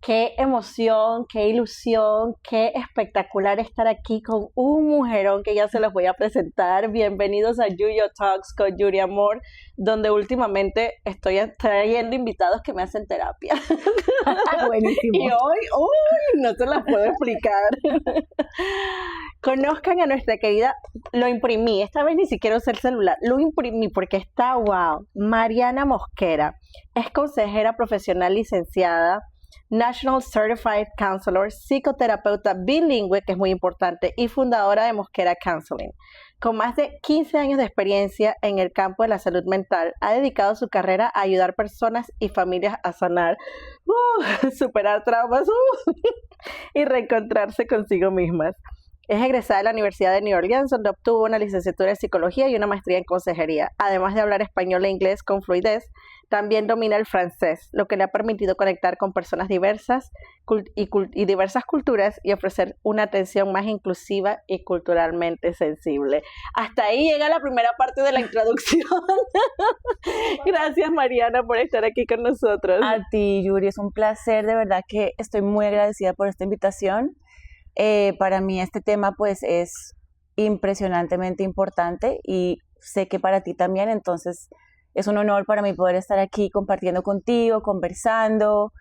Qué emoción, qué ilusión, qué espectacular estar aquí con un mujerón que ya se los voy a presentar. Bienvenidos a Yuyo Talks con Yuri Amor, donde últimamente estoy trayendo invitados que me hacen terapia. Buenísimo. Y hoy, no se las puedo explicar. Conozcan a nuestra querida, lo imprimí, esta vez ni siquiera usé el celular, lo imprimí porque está wow. Mariana Mosquera es consejera profesional licenciada, National Certified Counselor, psicoterapeuta bilingüe, que es muy importante, y fundadora de Mosquera Counseling. Con más de 15 años de experiencia en el campo de la salud mental, ha dedicado su carrera a ayudar personas y familias a sanar, superar traumas y reencontrarse consigo mismas. Es egresada de la Universidad de New Orleans, donde obtuvo una licenciatura en psicología y una maestría en consejería. Además de hablar español e inglés con fluidez, también domina el francés, lo que le ha permitido conectar con personas diversas y diversas culturas y ofrecer una atención más inclusiva y culturalmente sensible. Hasta ahí llega la primera parte de la introducción. Gracias, Mariana, por estar aquí con nosotros. A ti, Yuri, es un placer, de verdad que estoy muy agradecida por esta invitación. Para mí este tema pues es impresionantemente importante y sé que para ti también, entonces es un honor para mí poder estar aquí compartiendo contigo, conversando,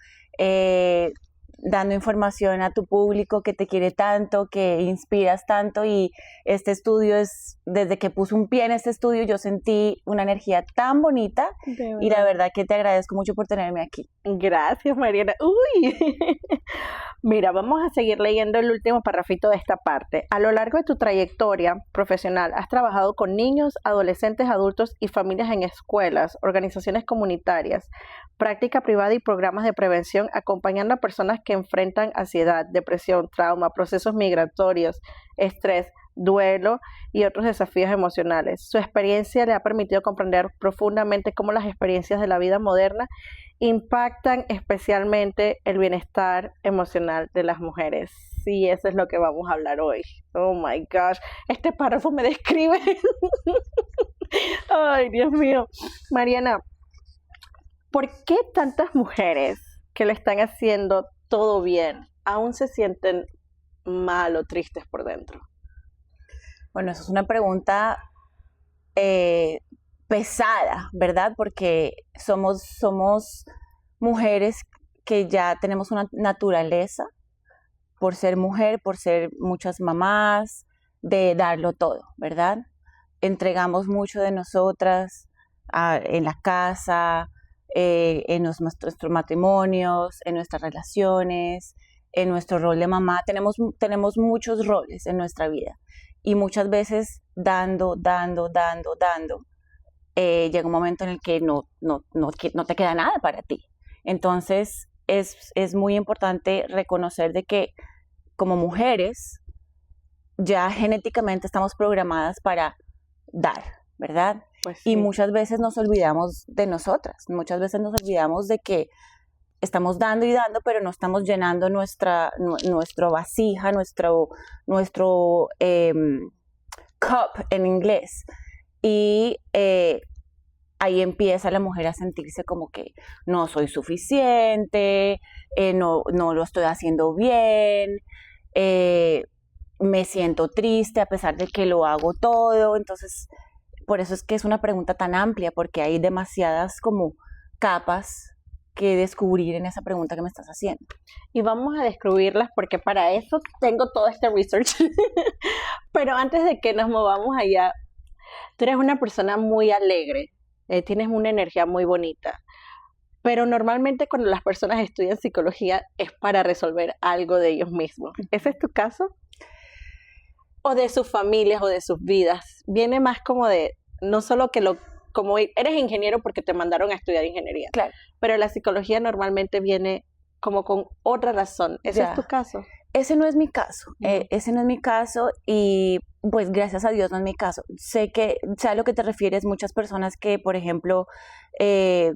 dando información a tu público que te quiere tanto, que inspiras tanto, y este estudio desde que puse un pie en este estudio yo sentí una energía tan bonita y la verdad que te agradezco mucho por tenerme aquí. Gracias, Mariana. Uy. Mira, vamos a seguir leyendo el último parrafito de esta parte. A lo largo de tu trayectoria profesional, has trabajado con niños, adolescentes, adultos y familias en escuelas, organizaciones comunitarias, práctica privada y programas de prevención, acompañando a personas que enfrentan ansiedad, depresión, trauma, procesos migratorios, estrés, duelo y otros desafíos emocionales. Su experiencia le ha permitido comprender profundamente cómo las experiencias de la vida moderna impactan especialmente el bienestar emocional de las mujeres. Sí, eso es lo que vamos a hablar hoy. Oh my gosh, este párrafo me describe. Ay, Dios mío. Mariana, ¿por qué tantas mujeres que le están haciendo todo bien aún se sienten mal o tristes por dentro? Bueno, eso es una pregunta pesada, ¿verdad? Porque somos mujeres que ya tenemos una naturaleza por ser mujer, por ser muchas mamás, de darlo todo, ¿verdad? Entregamos mucho de nosotras en la casa, en nuestros matrimonios, en nuestras relaciones, en nuestro rol de mamá. Tenemos muchos roles en nuestra vida y muchas veces dando, llega un momento en el que no te queda nada para ti. Entonces es muy importante reconocer de que como mujeres ya genéticamente estamos programadas para dar, ¿verdad? Pues sí. Y muchas veces nos olvidamos de nosotras, muchas veces nos olvidamos de que estamos dando y dando, pero no estamos llenando nuestra vasija, nuestro cup en inglés. Y ahí empieza la mujer a sentirse como que no soy suficiente, no lo estoy haciendo bien, me siento triste a pesar de que lo hago todo. Entonces, por eso es que es una pregunta tan amplia, porque hay demasiadas como capas que descubrir en esa pregunta que me estás haciendo. Y vamos a descubrirlas porque para eso tengo todo este research. Pero antes de que nos movamos allá, tú eres una persona muy alegre, tienes una energía muy bonita, pero normalmente cuando las personas estudian psicología es para resolver algo de ellos mismos. ¿Ese es tu caso? ¿O de sus familias o de sus vidas? Viene más como de, no solo que como eres ingeniero porque te mandaron a estudiar ingeniería, claro, pero la psicología normalmente viene como con otra razón. ¿Ese es tu caso? Ese no es mi caso, ese no es mi caso, y pues gracias a Dios no es mi caso. Sé a lo que te refieres, muchas personas que, por ejemplo,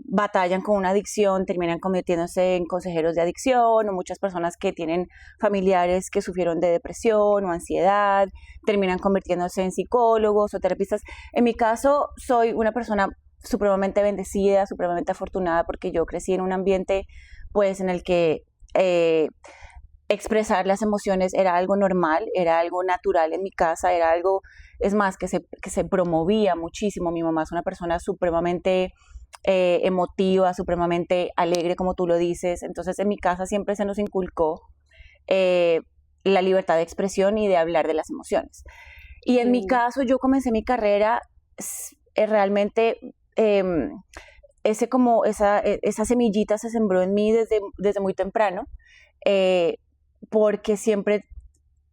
batallan con una adicción, terminan convirtiéndose en consejeros de adicción, o muchas personas que tienen familiares que sufrieron de depresión o ansiedad, terminan convirtiéndose en psicólogos o terapistas. En mi caso, soy una persona supremamente bendecida, supremamente afortunada, porque yo crecí en un ambiente pues en el que expresar las emociones era algo normal, era algo natural en mi casa, era algo, es más, que se promovía muchísimo. Mi mamá es una persona supremamente emotiva, supremamente alegre, como tú lo dices. Entonces en mi casa siempre se nos inculcó la libertad de expresión y de hablar de las emociones. Y en mi caso yo comencé mi carrera realmente... esa semillita se sembró en mí desde muy temprano, porque siempre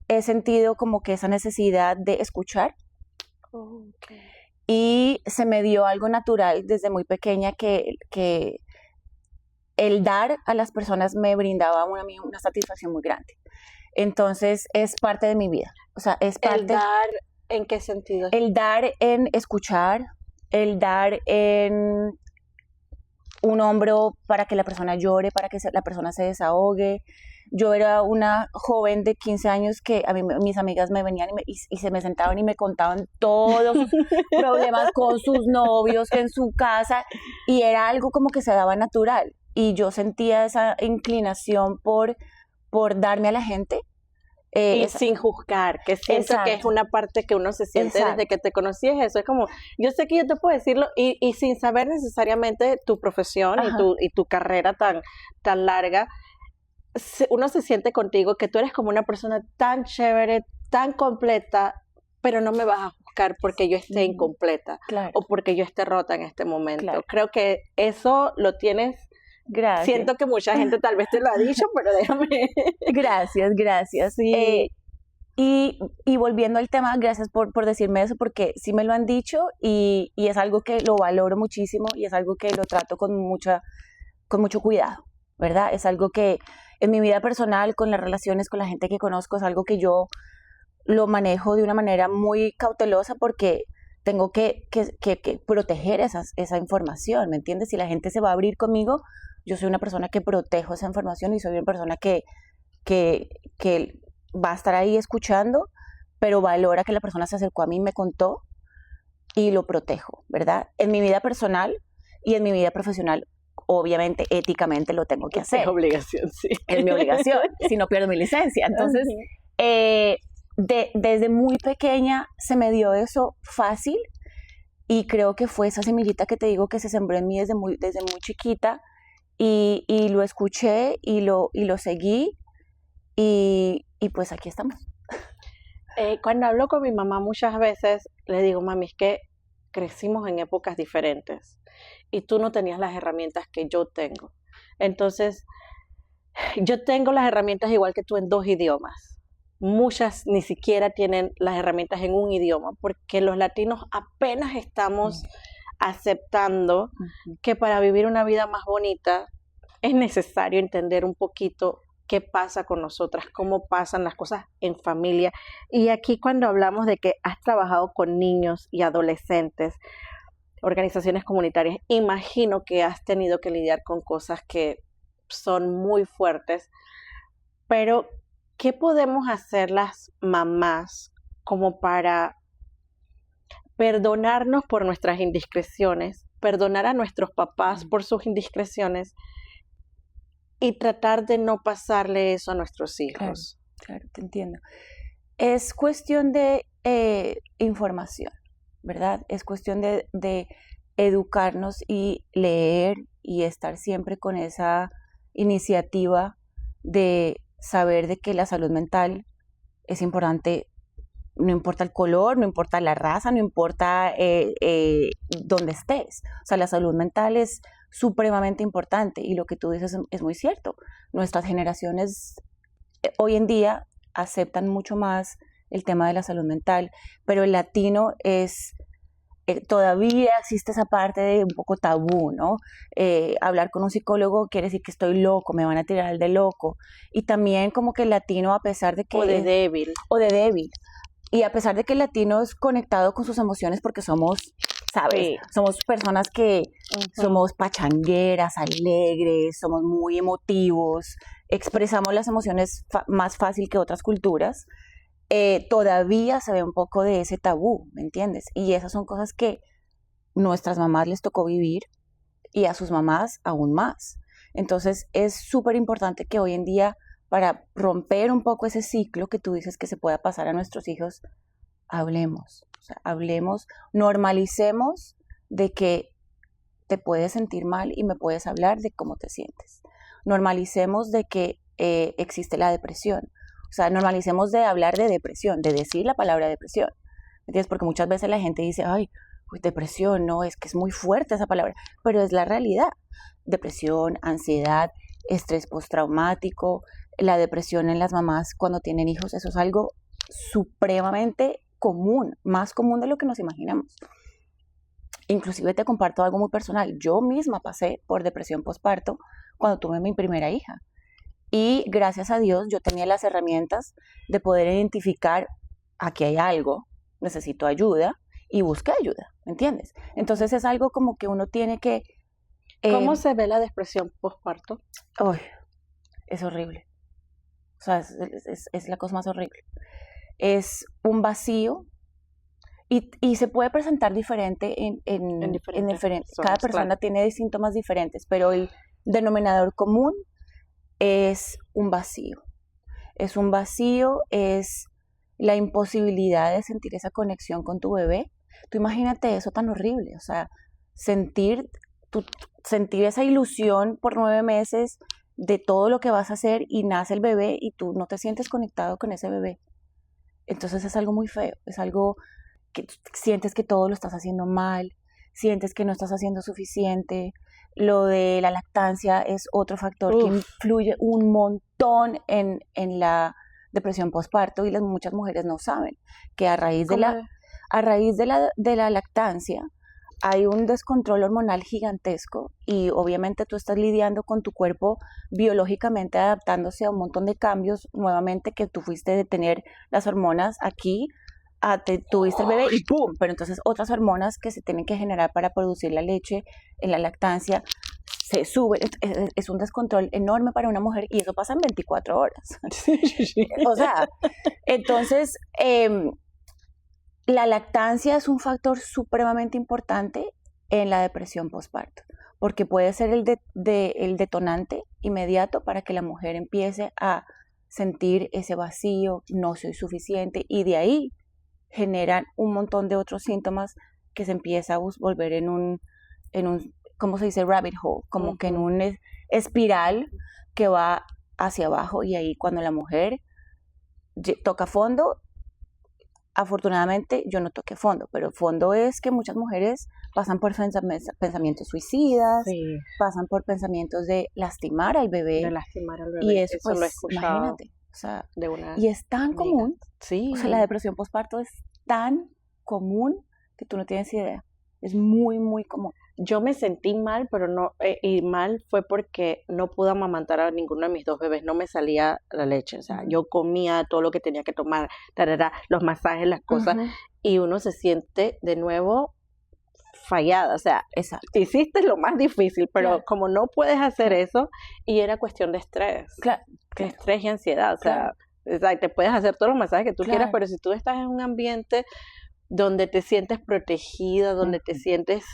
he sentido como que esa necesidad de escuchar. Okay. Y se me dio algo natural desde muy pequeña que el dar a las personas me brindaba una satisfacción muy grande. Entonces es parte de mi vida. O sea, es parte. ¿El dar en qué sentido? El dar en escuchar, el dar en un hombro para que la persona llore, para que la persona se desahogue. Yo era una joven de 15 años que a mí, mis amigas me venían y se me sentaban y me contaban todos sus problemas con sus novios en su casa, y era algo como que se daba natural, y yo sentía esa inclinación por darme a la gente. Y sin juzgar, que siento que es una parte que uno se siente desde que te conocí, es eso, es como, yo sé que yo te puedo decirlo, y sin saber necesariamente tu profesión y tu carrera tan larga, uno se siente contigo que tú eres como una persona tan chévere, tan completa, pero no me vas a juzgar porque yo esté incompleta, claro, o porque yo esté rota en este momento. Claro. Creo que eso lo tienes. Gracias. Siento que mucha gente tal vez te lo ha dicho, pero déjame. Gracias. Sí. Y volviendo al tema, gracias por decirme eso, porque sí me lo han dicho, y es algo que lo valoro muchísimo, y es algo que lo trato con mucho cuidado, ¿verdad? Es algo que en mi vida personal, con las relaciones, con la gente que conozco, es algo que yo lo manejo de una manera muy cautelosa, porque tengo que proteger esa información, ¿me entiendes? Si la gente se va a abrir conmigo, yo soy una persona que protejo esa información, y soy una persona que va a estar ahí escuchando, pero valora que la persona se acercó a mí y me contó, y lo protejo, ¿verdad? En mi vida personal y en mi vida profesional, obviamente, éticamente lo tengo que hacer. Es obligación, sí. Es mi obligación, si no pierdo mi licencia. Entonces, desde muy pequeña se me dio eso fácil, y creo que fue esa semillita que te digo que se sembró en mí desde muy chiquita, y lo escuché y lo seguí, y pues aquí estamos. Cuando hablo con mi mamá muchas veces le digo, mami, es que crecimos en épocas diferentes y tú no tenías las herramientas que yo tengo. Entonces, yo tengo las herramientas igual que tú en 2 idiomas. Muchas ni siquiera tienen las herramientas en un idioma, porque los latinos apenas estamos aceptando que para vivir una vida más bonita es necesario entender un poquito qué pasa con nosotras, cómo pasan las cosas en familia. Y aquí cuando hablamos de que has trabajado con niños y adolescentes, organizaciones comunitarias, imagino que has tenido que lidiar con cosas que son muy fuertes, pero ¿qué podemos hacer las mamás como para perdonarnos por nuestras indiscreciones, perdonar a nuestros papás por sus indiscreciones y tratar de no pasarle eso a nuestros hijos? Claro, te entiendo. Es cuestión de información, ¿verdad? Es cuestión de educarnos y leer, y estar siempre con esa iniciativa de saber de que la salud mental es importante. No importa el color, no importa la raza, no importa dónde estés. O sea, la salud mental es supremamente importante, y lo que tú dices es muy cierto. Nuestras generaciones hoy en día aceptan mucho más el tema de la salud mental, pero el latino todavía existe esa parte de un poco tabú, ¿no? Hablar con un psicólogo quiere decir que estoy loco, me van a tirar al de loco. Y también como que el latino, a pesar de que... O de débil. Y a pesar de que el latino es conectado con sus emociones, porque somos, ¿sabes? Sí. Somos personas que somos pachangueras, alegres, somos muy emotivos, expresamos las emociones más fácil que otras culturas, todavía se ve un poco de ese tabú, ¿me entiendes? Y esas son cosas que nuestras mamás les tocó vivir, y a sus mamás aún más. Entonces es súper importante que hoy en día, para romper un poco ese ciclo que tú dices que se pueda pasar a nuestros hijos, hablemos, o sea, hablemos, normalicemos de que te puedes sentir mal y me puedes hablar de cómo te sientes. Normalicemos de que existe la depresión. O sea, normalicemos de hablar de depresión, de decir la palabra depresión. ¿Me entiendes? Porque muchas veces la gente dice, ay, uy, depresión, no, es que es muy fuerte esa palabra. Pero es la realidad. Depresión, ansiedad, estrés postraumático, la depresión en las mamás cuando tienen hijos, eso es algo supremamente común, más común de lo que nos imaginamos. Inclusive te comparto algo muy personal. Yo misma pasé por depresión postparto cuando tuve mi primera hija. Y gracias a Dios yo tenía las herramientas de poder identificar, aquí hay algo, necesito ayuda, y busqué ayuda, ¿me entiendes? Entonces es algo como que uno tiene que... ¿Cómo se ve la depresión postparto? Uy, es horrible. O sea, es la cosa más horrible. Es un vacío. Y se puede presentar diferente en diferentes. Cada persona claro. Tiene síntomas diferentes, pero el denominador común es un vacío. Es un vacío, es la imposibilidad de sentir esa conexión con tu bebé. Tú imagínate eso tan horrible, o sea, sentir esa ilusión por 9 meses de todo lo que vas a hacer y nace el bebé y tú no te sientes conectado con ese bebé. Entonces es algo muy feo, es algo... que sientes que todo lo estás haciendo mal, sientes que no estás haciendo suficiente. Lo de la lactancia es otro factor que influye un montón en la depresión postparto, y muchas mujeres no saben que a raíz de la lactancia hay un descontrol hormonal gigantesco, y obviamente tú estás lidiando con tu cuerpo biológicamente adaptándose a un montón de cambios nuevamente, que tú fuiste de tener las hormonas aquí, tuviste el bebé y ¡pum! Pero entonces otras hormonas que se tienen que generar para producir la leche en la lactancia se suben. Es un descontrol enorme para una mujer, y eso pasa en 24 horas. O sea, entonces la lactancia es un factor supremamente importante en la depresión postparto, porque puede ser el detonante inmediato para que la mujer empiece a sentir ese vacío, no soy suficiente, y de ahí generan un montón de otros síntomas que se empieza a volver en un ¿cómo se dice? Rabbit hole, como que en un espiral que va hacia abajo, y ahí cuando la mujer toca fondo, afortunadamente yo no toqué fondo, pero fondo es que muchas mujeres pasan por pensamientos suicidas, sí. Pasan por pensamientos de lastimar al bebé. Y eso pues, lo he escuchado, imagínate. O sea, y es tan común, sí. O sea, la depresión postparto es tan común que tú no tienes idea. Es muy, muy común. Yo me sentí mal, pero no, y mal fue porque no pude amamantar a ninguno de mis 2 bebés, no me salía la leche, o sea, yo comía todo lo que tenía que tomar, los masajes, las cosas, y uno se siente de nuevo fallada, o sea, exacto. Hiciste lo más difícil, pero claro. Como no puedes hacer eso, y era cuestión de estrés, claro. Estrés y ansiedad, o sea, te puedes hacer todos los masajes que tú quieras, pero si tú estás en un ambiente donde te sientes protegida, donde te sientes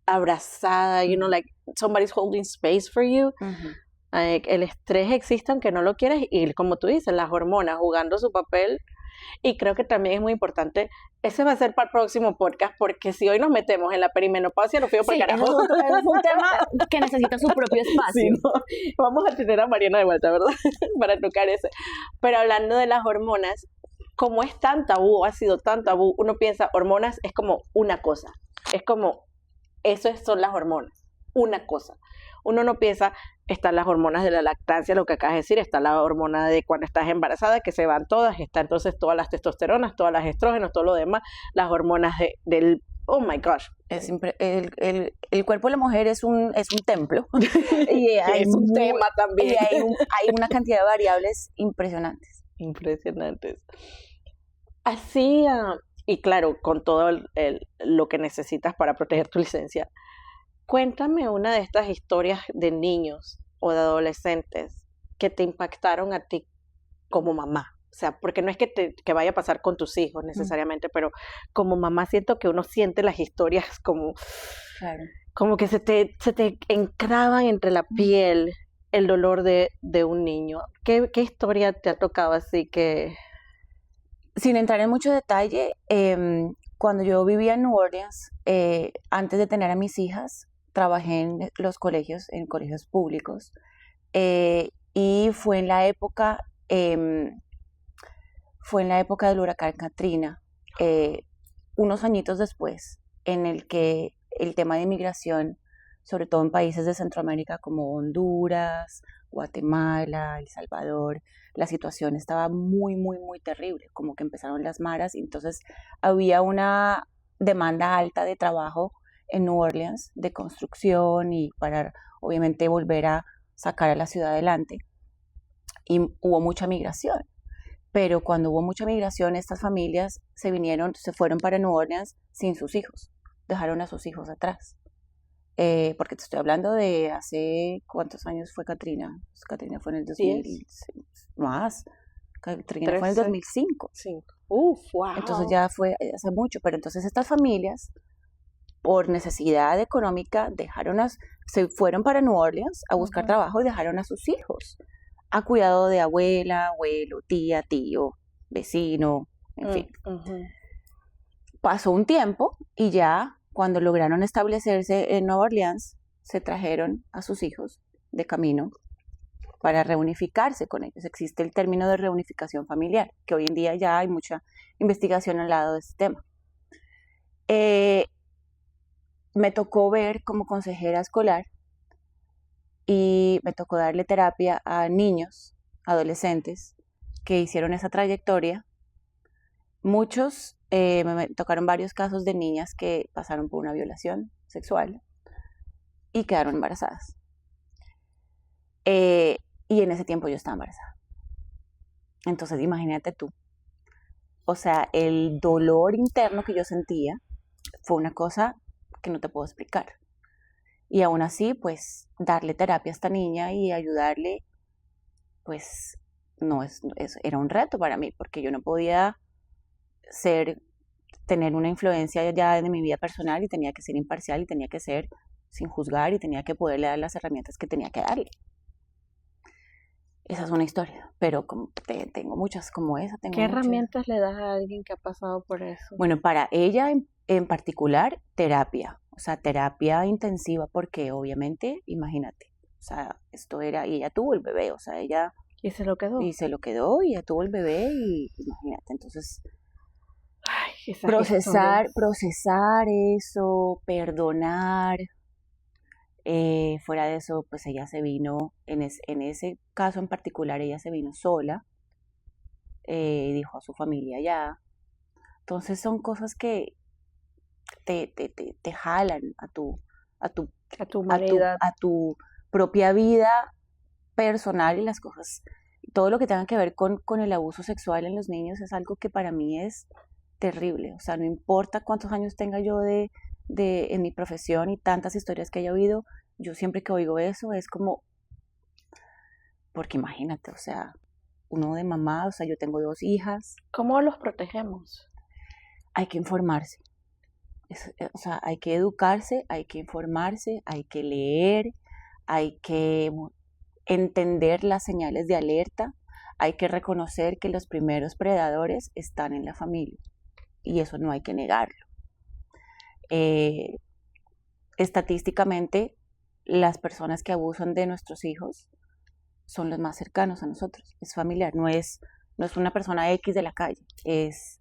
abrazada, you know, like somebody's holding space for you, el estrés existe aunque no lo quieras, y como tú dices, las hormonas jugando su papel. Y creo que también es muy importante, ese va a ser para el próximo podcast, porque si hoy nos metemos en la perimenopausia, nos fuimos por carajo. Es un tema que necesita su propio espacio. Sí, ¿no? Vamos a tener a Mariana de vuelta, ¿verdad? Para tocar ese. Pero hablando de las hormonas, como es tan tabú, ha sido tan tabú, uno piensa, hormonas es como una cosa, es como, eso son las hormonas, una cosa. Uno no piensa, están las hormonas de la lactancia, lo que acabas de decir, está la hormona de cuando estás embarazada, que se van todas, está entonces todas las testosteronas, todas las estrógenos, todo lo demás, las hormonas del, oh my gosh. El cuerpo de la mujer es un templo. Y hay es un tema también. Y hay una cantidad de variables impresionantes. Impresionantes. Así, y claro, con todo lo que necesitas para proteger tu licencia, cuéntame una de estas historias de niños o de adolescentes que te impactaron a ti como mamá. O sea, porque no es que vaya a pasar con tus hijos necesariamente, pero como mamá siento que uno siente las historias como, Claro. como que se te encravan entre la piel el dolor de un niño. ¿Qué historia te ha tocado así que... Sin entrar en mucho detalle, cuando yo vivía en New Orleans, antes de tener a mis hijas, trabajé en los colegios, en colegios públicos, y fue en la época del huracán Katrina, unos añitos después, en el que el tema de inmigración, sobre todo en países de Centroamérica como Honduras, Guatemala, El Salvador, la situación estaba muy, muy, muy terrible, como que empezaron las maras, y entonces había una demanda alta de trabajo en New Orleans, de construcción y para obviamente volver a sacar a la ciudad adelante. Y hubo mucha migración, pero cuando hubo mucha migración, estas familias se fueron para New Orleans sin sus hijos, dejaron a sus hijos atrás. Porque te estoy hablando de hace, ¿cuántos años fue Katrina? Pues Katrina fue en el 2000, más. Katrina fue en el 2005. Sí. Wow. Entonces ya fue hace mucho, pero entonces estas familias, por necesidad económica, se fueron para New Orleans a buscar trabajo y dejaron a sus hijos a cuidado de abuela, abuelo, tía, tío, vecino, en fin. Pasó un tiempo y ya cuando lograron establecerse en Nueva Orleans, se trajeron a sus hijos de camino para reunificarse con ellos. Existe el término de reunificación familiar, que hoy en día ya hay mucha investigación al lado de este tema. Me tocó ver como consejera escolar y me tocó darle terapia a niños, adolescentes, que hicieron esa trayectoria. Muchos, me tocaron varios casos de niñas que pasaron por una violación sexual y quedaron embarazadas. Y en ese tiempo yo estaba embarazada. Entonces imagínate tú. O sea, el dolor interno que yo sentía fue una cosa que no te puedo explicar. Y aún así, pues, darle terapia a esta niña y ayudarle, pues, era un reto para mí, porque yo no podía tener una influencia ya de mi vida personal y tenía que ser imparcial y tenía que ser sin juzgar y tenía que poderle dar las herramientas que tenía que darle. Esa es una historia, pero tengo muchas como esa. ¿Qué herramientas le das a alguien que ha pasado por eso? Bueno, para ella en particular, terapia, o sea, terapia intensiva, porque obviamente, imagínate, o sea, esto era, y ella tuvo el bebé, o sea, ella... Y se lo quedó. Y se lo quedó, y ella tuvo el bebé, y imagínate, entonces... Ay, procesar eso, perdonar. Fuera de eso, pues ella se vino, en ese caso en particular, ella se vino sola, dijo a su familia allá. Entonces son cosas que te jalan a tu propia vida personal y las cosas, todo lo que tenga que ver con el abuso sexual en los niños es algo que para mí es terrible. O sea, no importa cuántos años tenga yo en mi profesión y tantas historias que haya oído, yo siempre que oigo eso es como, porque imagínate, o sea, uno de mamá, o sea, yo tengo 2 hijas. ¿Cómo los protegemos? Hay que informarse, o sea, hay que educarse, hay que informarse, hay que leer, hay que entender las señales de alerta, hay que reconocer que los primeros predadores están en la familia y eso no hay que negarlo. Estadísticamente, las personas que abusan de nuestros hijos son los más cercanos a nosotros, es familiar, no es una persona X de la calle, es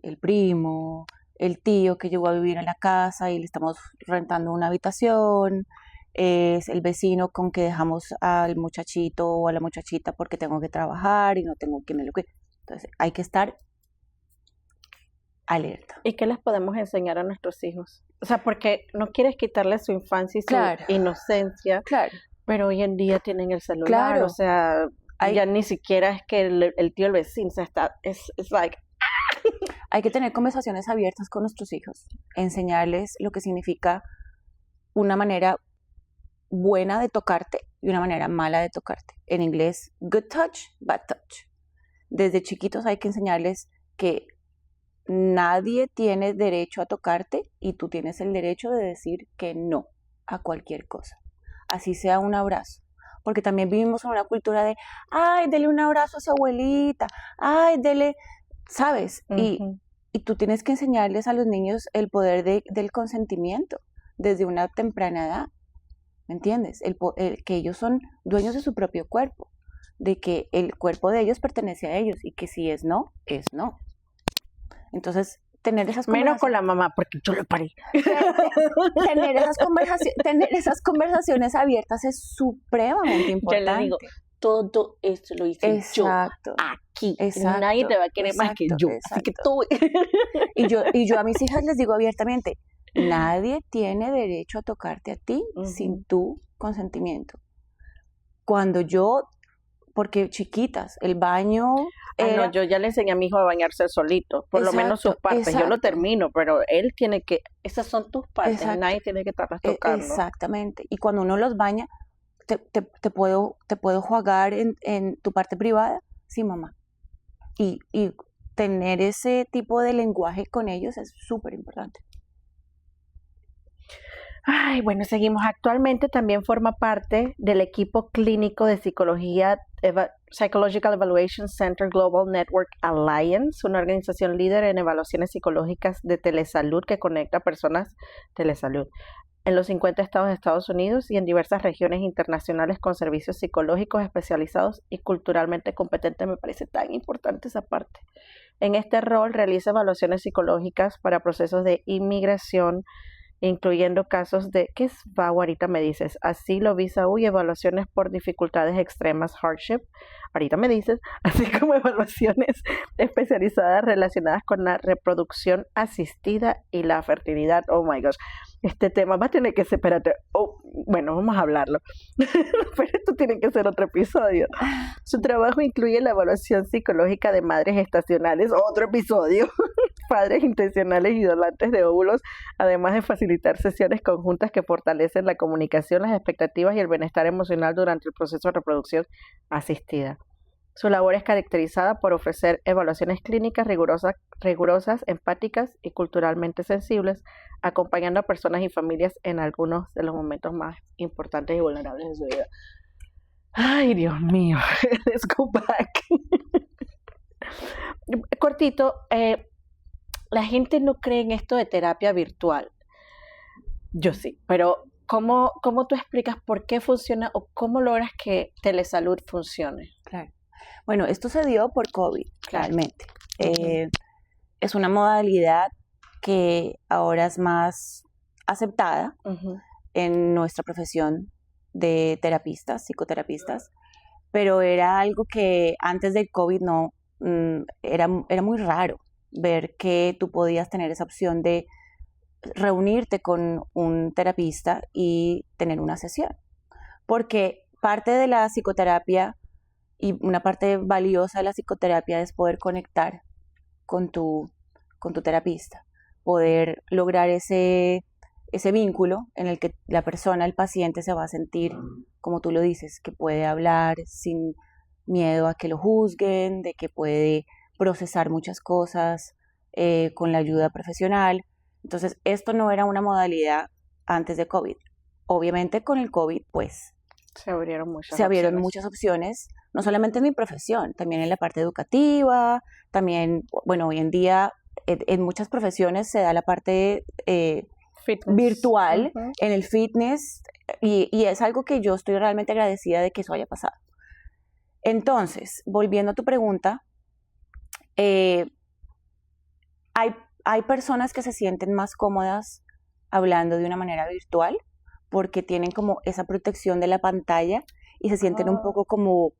el primo, el tío que llegó a vivir en la casa y le estamos rentando una habitación, es el vecino con que dejamos al muchachito o a la muchachita porque tengo que trabajar y no tengo quien me lo cuide. Entonces hay que estar alerta. ¿Y qué les podemos enseñar a nuestros hijos? O sea, porque no quieres quitarles su infancia y su inocencia, pero hoy en día tienen el celular, o sea, ya ni siquiera es que el tío, el vecino, o sea, es like... Hay que tener conversaciones abiertas con nuestros hijos, enseñarles lo que significa una manera buena de tocarte y una manera mala de tocarte. En inglés, good touch, bad touch. desde chiquitos hay que enseñarles que nadie tiene derecho a tocarte y tú tienes el derecho de decir que no a cualquier cosa, así sea un abrazo. Porque también vivimos en una cultura de, ay, dele un abrazo a su abuelita, ay, dele, ¿sabes? Y tú tienes que enseñarles a los niños el poder del consentimiento desde una temprana edad, ¿me entiendes? Que ellos son dueños de su propio cuerpo, de que el cuerpo de ellos pertenece a ellos y que si es no, es no. Entonces, tener esas conversaciones. Menos con la mamá, porque yo lo parí. Tener esas conversaciones abiertas es supremamente importante. Yo le digo, todo esto lo hice yo aquí. Exacto, nadie te va a querer más que yo. Exacto. Así que tú. y yo a mis hijas les digo abiertamente, nadie tiene derecho a tocarte a ti sin tu consentimiento. Porque chiquitas, el baño... no, yo ya le enseñé a mi hijo a bañarse solito, por lo menos sus partes. Yo lo termino, pero él tiene que... Esas son tus partes, nadie tiene que estarlas tocando. Exactamente. Y cuando uno los baña, ¿te puedo jugar en tu parte privada? Sí, mamá. Y tener ese tipo de lenguaje con ellos es súper importante. Ay, bueno, seguimos. Actualmente también forma parte del equipo clínico de psicología Psychological Evaluation Center Global Network Alliance, una organización líder en evaluaciones psicológicas de telesalud que conecta personas telesalud en los 50 estados de Estados Unidos y en diversas regiones internacionales con servicios psicológicos especializados y culturalmente competentes. Me parece tan importante esa parte. En este rol realiza evaluaciones psicológicas para procesos de inmigración, incluyendo casos de, ¿qué es VAW? Ahorita me dices, asilo, visa U y evaluaciones por dificultades extremas, hardship, ahorita me dices, así como evaluaciones especializadas relacionadas con la reproducción asistida y la fertilidad. Oh my gosh, este tema va a tener que ser, espérate, bueno, vamos a hablarlo, pero esto tiene que ser otro episodio. Su trabajo incluye la evaluación psicológica de madres gestacionales, otro episodio, padres intencionales y donantes de óvulos, además de facilitar sesiones conjuntas que fortalecen la comunicación, las expectativas y el bienestar emocional durante el proceso de reproducción asistida. Su labor es caracterizada por ofrecer evaluaciones clínicas rigurosas, empáticas y culturalmente sensibles, acompañando a personas y familias en algunos de los momentos más importantes y vulnerables de su vida. Ay, Dios mío, let's go back. Cortito, la gente no cree en esto de terapia virtual. Yo sí, pero ¿cómo tú explicas por qué funciona o cómo logras que telesalud funcione? Claro. Bueno, esto se dio por COVID, claramente. Es una modalidad que ahora es más aceptada en nuestra profesión de terapistas, psicoterapistas, pero era algo que antes del COVID era muy raro ver que tú podías tener esa opción de reunirte con un terapista y tener una sesión. Porque parte de la psicoterapia y una parte valiosa de la psicoterapia es poder conectar con tu terapista, poder lograr ese vínculo en el que la persona, el paciente, se va a sentir, como tú lo dices, que puede hablar sin miedo a que lo juzguen, de que puede procesar muchas cosas con la ayuda profesional. Entonces, esto no era una modalidad antes de COVID. Obviamente, con el COVID, pues, se abrieron muchas opciones, no solamente en mi profesión, también en la parte educativa, también, bueno, hoy en día en muchas profesiones se da la parte virtual, en el fitness, y es algo que yo estoy realmente agradecida de que eso haya pasado. Entonces, volviendo a tu pregunta, hay personas que se sienten más cómodas hablando de una manera virtual porque tienen como esa protección de la pantalla y se sienten un poco como...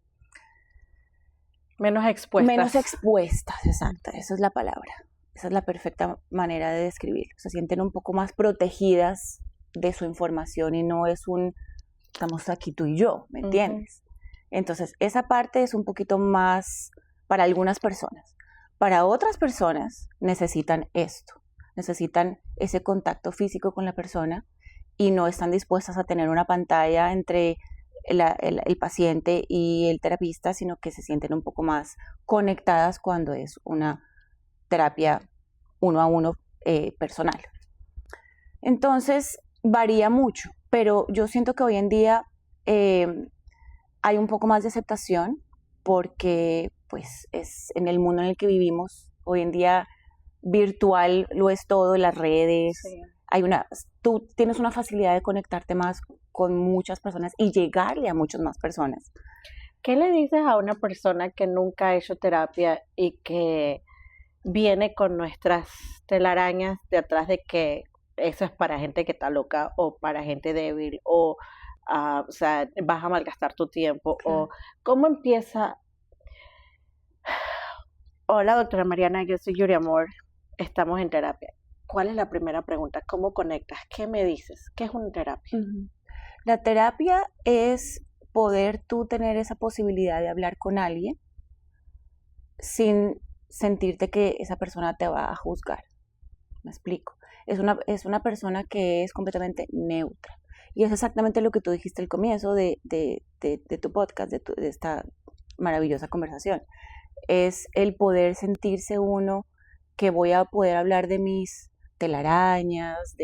Menos expuestas, exacto, esa es la palabra. Esa es la perfecta manera de describirlo. Se sienten un poco más protegidas de su información y no es estamos aquí tú y yo, ¿me entiendes? Entonces, esa parte es un poquito más para algunas personas. Para otras personas necesitan esto, necesitan ese contacto físico con la persona y no están dispuestas a tener una pantalla entre el paciente y el terapista, sino que se sienten un poco más conectadas cuando es una terapia uno a uno personal. Entonces, varía mucho, pero yo siento que hoy en día hay un poco más de aceptación porque pues es en el mundo en el que vivimos. Hoy en día virtual lo es todo, las redes. Sí. Tú tienes una facilidad de conectarte más con muchas personas y llegarle a muchas más personas. ¿Qué le dices a una persona que nunca ha hecho terapia y que viene con nuestras telarañas de atrás de que eso es para gente que está loca o para gente débil o sea, vas a malgastar tu tiempo? Claro. O cómo empieza? Hola, doctora Mariana, yo soy Yuri Amor, estamos en terapia. ¿Cuál es la primera pregunta? ¿Cómo conectas? ¿Qué me dices? ¿Qué es una terapia? La terapia es poder tú tener esa posibilidad de hablar con alguien sin sentirte que esa persona te va a juzgar. ¿Me explico? Es una persona que es completamente neutra. Y es exactamente lo que tú dijiste al comienzo de tu podcast, de esta maravillosa conversación. Es el poder sentirse uno que voy a poder hablar de mis telarañas,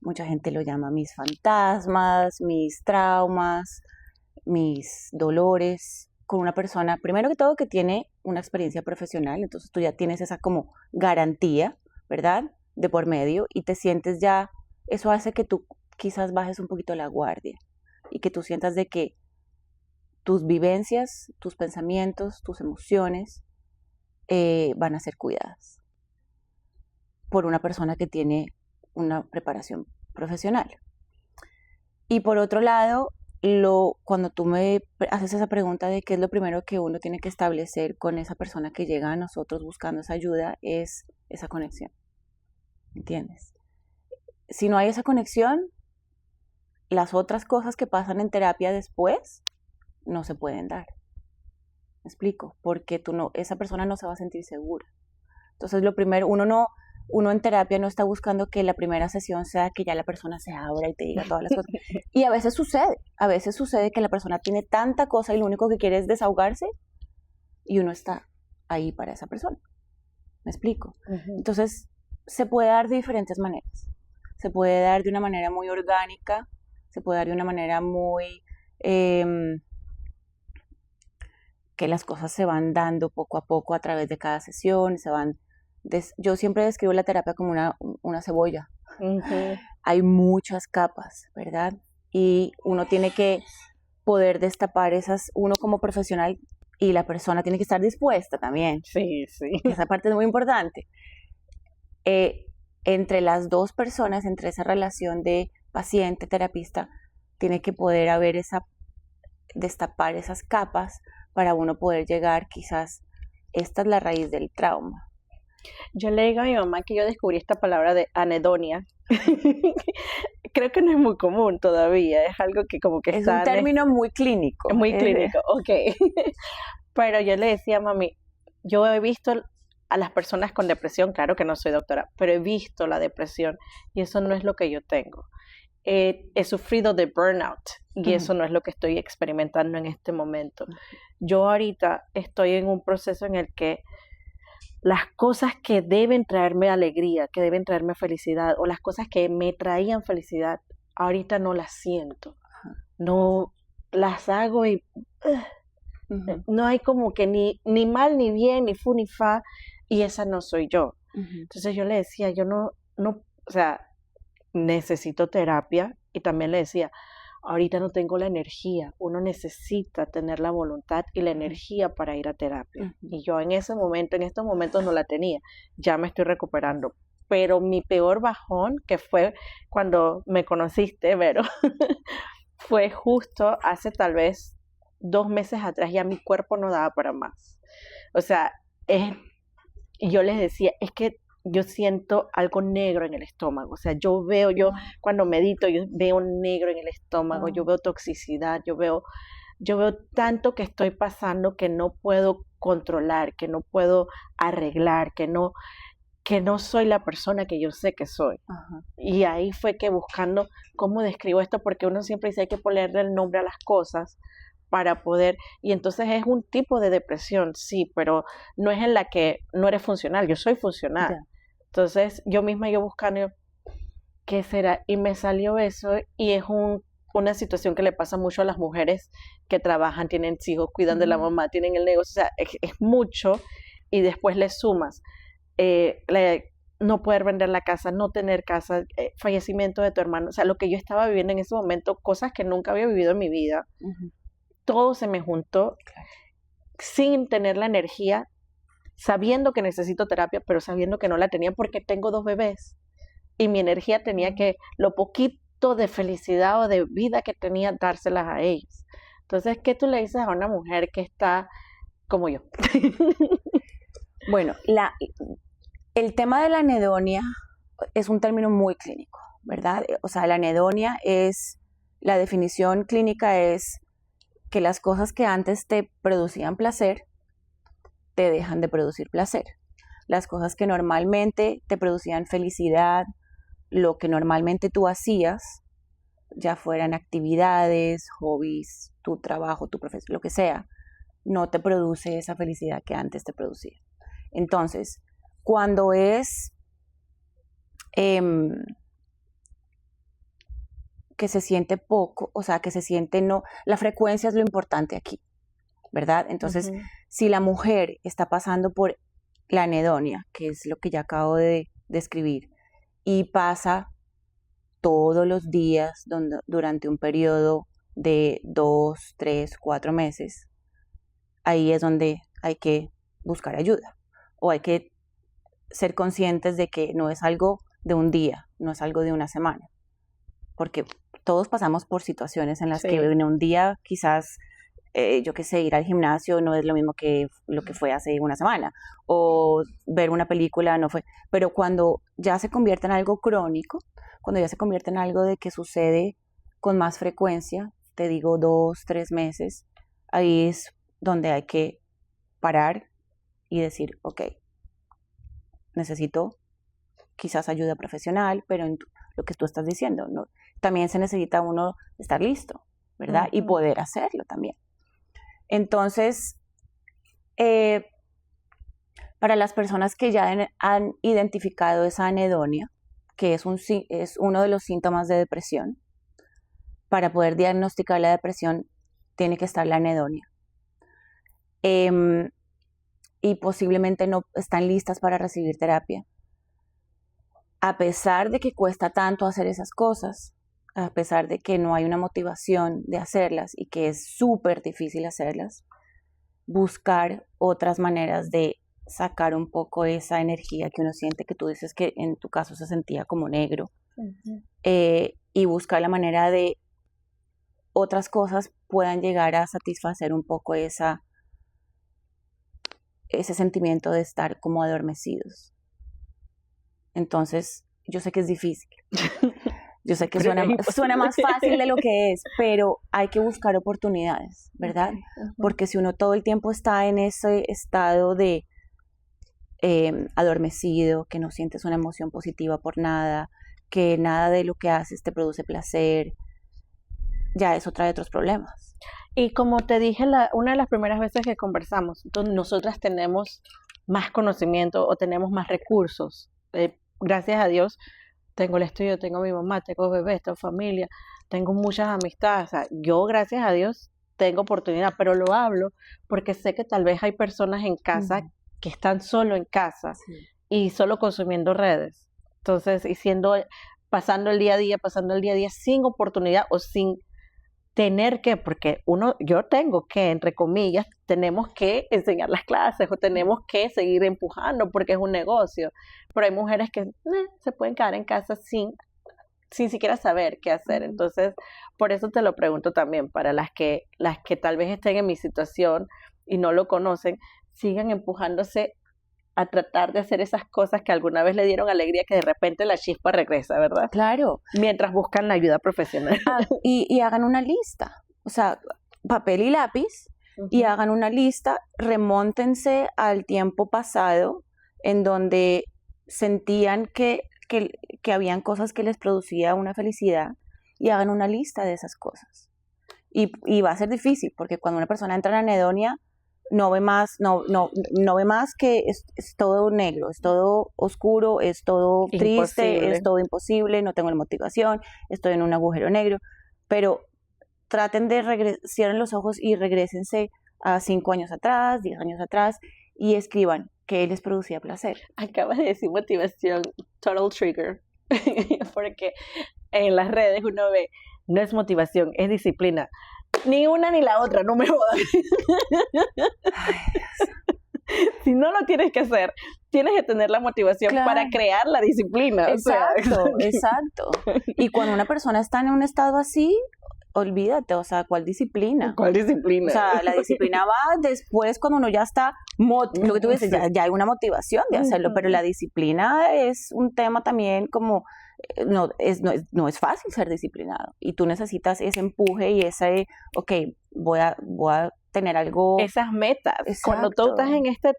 mucha gente lo llama mis fantasmas, mis traumas, mis dolores, con una persona, primero que todo, que tiene una experiencia profesional. Entonces tú ya tienes esa como garantía, ¿verdad?, de por medio, y te sientes ya, eso hace que tú quizás bajes un poquito la guardia y que tú sientas de que tus vivencias, tus pensamientos, tus emociones van a ser cuidadas por una persona que tiene una preparación profesional. Y por otro lado, cuando tú me haces esa pregunta de qué es lo primero que uno tiene que establecer con esa persona que llega a nosotros buscando esa ayuda, es esa conexión. ¿Entiendes? Si no hay esa conexión, las otras cosas que pasan en terapia después no se pueden dar. ¿Me explico? Porque esa persona no se va a sentir segura. Entonces, lo primero, uno en terapia no está buscando que la primera sesión sea que ya la persona se abra y te diga todas las cosas. Y a veces sucede que la persona tiene tanta cosa y lo único que quiere es desahogarse y uno está ahí para esa persona. ¿Me explico? Uh-huh. Entonces, se puede dar de diferentes maneras. Se puede dar de una manera muy orgánica, se puede dar de una manera muy que las cosas se van dando poco a poco a través de cada sesión, yo siempre describo la terapia como una cebolla. Uh-huh. Hay muchas capas, ¿verdad? Y uno tiene que poder destapar uno como profesional, y la persona tiene que estar dispuesta también. Sí. Esa parte es muy importante. Entre las dos personas, entre esa relación de paciente-terapista, tiene que poder haber destapar esas capas para uno poder llegar, quizás, esta es la raíz del trauma. Yo le digo a mi mamá que yo descubrí esta palabra de anedonia. Creo que no es muy común todavía, es algo que como que es un término muy clínico. Muy clínico, ok. Pero yo le decía a mami, yo he visto a las personas con depresión, claro que no soy doctora, pero he visto la depresión y eso no es lo que yo tengo. He sufrido de burnout y eso no es lo que estoy experimentando en este momento. Yo ahorita estoy en un proceso en el que las cosas que deben traerme alegría, que deben traerme felicidad, o las cosas que me traían felicidad, ahorita no las siento. No las hago y no hay como que ni mal, ni bien, ni fu, ni fa, y esa no soy yo. Entonces yo le decía, yo no, o sea, necesito terapia, y también le decía, ahorita no tengo la energía, uno necesita tener la voluntad y la energía para ir a terapia. Y yo en estos momentos no la tenía, ya me estoy recuperando. Pero mi peor bajón, que fue cuando me conociste, Vero, fue justo hace tal vez 2 meses atrás, ya mi cuerpo no daba para más. O sea, yo les decía, es que yo siento algo negro en el estómago, o sea, yo cuando medito, yo veo negro en el estómago, yo veo toxicidad, yo veo tanto que estoy pasando que no puedo controlar, que no puedo arreglar, que no, que no soy la persona que yo sé que soy. Ajá. Y ahí fue que buscando cómo describo esto, porque uno siempre dice hay que ponerle el nombre a las cosas para poder, y entonces es un tipo de depresión, sí, pero no es en la que no eres funcional, yo soy funcional. Ya. Entonces yo misma yo buscando qué será, y me salió eso, y es una situación que le pasa mucho a las mujeres que trabajan, tienen hijos, cuidan de la mamá, tienen el negocio, o sea, es mucho, y después le sumas no poder vender la casa, no tener casa, fallecimiento de tu hermano, o sea, lo que yo estaba viviendo en ese momento, cosas que nunca había vivido en mi vida, todo se me juntó sin tener la energía, sabiendo que necesito terapia, pero sabiendo que no la tenía porque tengo 2 bebés y mi energía tenía que, lo poquito de felicidad o de vida que tenía, dárselas a ellos. Entonces, ¿qué tú le dices a una mujer que está como yo? Bueno, el tema de la anedonia es un término muy clínico, ¿verdad? O sea, la anedonia la definición clínica es que las cosas que antes te producían placer, te dejan de producir placer. Las cosas que normalmente te producían felicidad, lo que normalmente tú hacías, ya fueran actividades, hobbies, tu trabajo, tu profesión, lo que sea, no te produce esa felicidad que antes te producía. Entonces, cuando es que se siente poco, o sea, que se siente no, la frecuencia es lo importante aquí, ¿verdad? Entonces, si la mujer está pasando por la anedonia, que es lo que ya acabo de describir, y pasa todos los días durante un periodo de 2, 3, 4 meses, ahí es donde hay que buscar ayuda, o hay que ser conscientes de que no es algo de un día, no es algo de una semana, porque todos pasamos por situaciones en las que en un día quizás, yo qué sé, ir al gimnasio no es lo mismo que lo que fue hace una semana, o ver una película no fue, pero cuando ya se convierte en algo crónico, cuando ya se convierte en algo de que sucede con más frecuencia, te digo 2, 3 meses, ahí es donde hay que parar y decir, ok, necesito quizás ayuda profesional, pero en lo que tú estás diciendo, ¿no? También se necesita uno estar listo, ¿verdad? Y poder hacerlo también. Entonces, para las personas que ya han identificado esa anedonia, que es uno de los síntomas de depresión, para poder diagnosticar la depresión tiene que estar la anedonia. Y posiblemente no están listas para recibir terapia. A pesar de que cuesta tanto hacer esas cosas, a pesar de que no hay una motivación de hacerlas y que es súper difícil hacerlas, buscar otras maneras de sacar un poco esa energía que uno siente, que tú dices que en tu caso se sentía como negro, y buscar la manera de otras cosas puedan llegar a satisfacer un poco ese sentimiento de estar como adormecidos. Entonces, yo sé que es difícil. Yo sé que suena más fácil de lo que es, pero hay que buscar oportunidades, ¿verdad? Porque si uno todo el tiempo está en ese estado de adormecido, que no sientes una emoción positiva por nada, que nada de lo que haces te produce placer, ya eso trae otros problemas. Y como te dije una de las primeras veces que conversamos, nosotras tenemos más conocimiento o tenemos más recursos. Gracias a Dios, tengo el estudio, tengo mi mamá, tengo bebés, tengo familia, tengo muchas amistades. O sea, yo, gracias a Dios, tengo oportunidad, pero lo hablo porque sé que tal vez hay personas en casa que están solo en casa y solo consumiendo redes. Entonces, pasando el día a día sin oportunidad o sin tener que, porque yo tengo que, entre comillas, tenemos que enseñar las clases o tenemos que seguir empujando porque es un negocio, pero hay mujeres que se pueden quedar en casa sin siquiera saber qué hacer. Entonces, por eso te lo pregunto también, para las que tal vez estén en mi situación y no lo conocen, sigan empujándose a tratar de hacer esas cosas que alguna vez le dieron alegría, que de repente la chispa regresa, ¿verdad? Claro. Mientras buscan la ayuda profesional. Y hagan una lista, o sea, papel y lápiz, y hagan una lista, remóntense al tiempo pasado en donde sentían que habían cosas que les producía una felicidad y hagan una lista de esas cosas. Y va a ser difícil, porque cuando una persona entra en anedonia, no ve más que es todo negro, es todo oscuro, es todo triste, es todo imposible, no tengo la motivación, estoy en un agujero negro. Pero traten de cierren los ojos y regrésense a 5 años atrás, 10 años atrás, y escriban qué les producía placer. Acabas de decir motivación, total trigger, porque en las redes uno ve, no es motivación, es disciplina. Ni una ni la otra, no me jodas. Ay, Dios. Si no lo tienes que hacer, tienes que tener la motivación para crear la disciplina. Exacto, exacto. Y cuando una persona está en un estado así, olvídate, o sea, ¿cuál disciplina? ¿Cuál disciplina? O sea, la disciplina va después cuando uno ya está, lo que tú dices, ya hay una motivación de hacerlo, pero la disciplina es un tema también como, no es fácil ser disciplinado, y tú necesitas ese empuje y ese, ok, voy a tener algo. Esas metas. Exacto. Cuando tú estás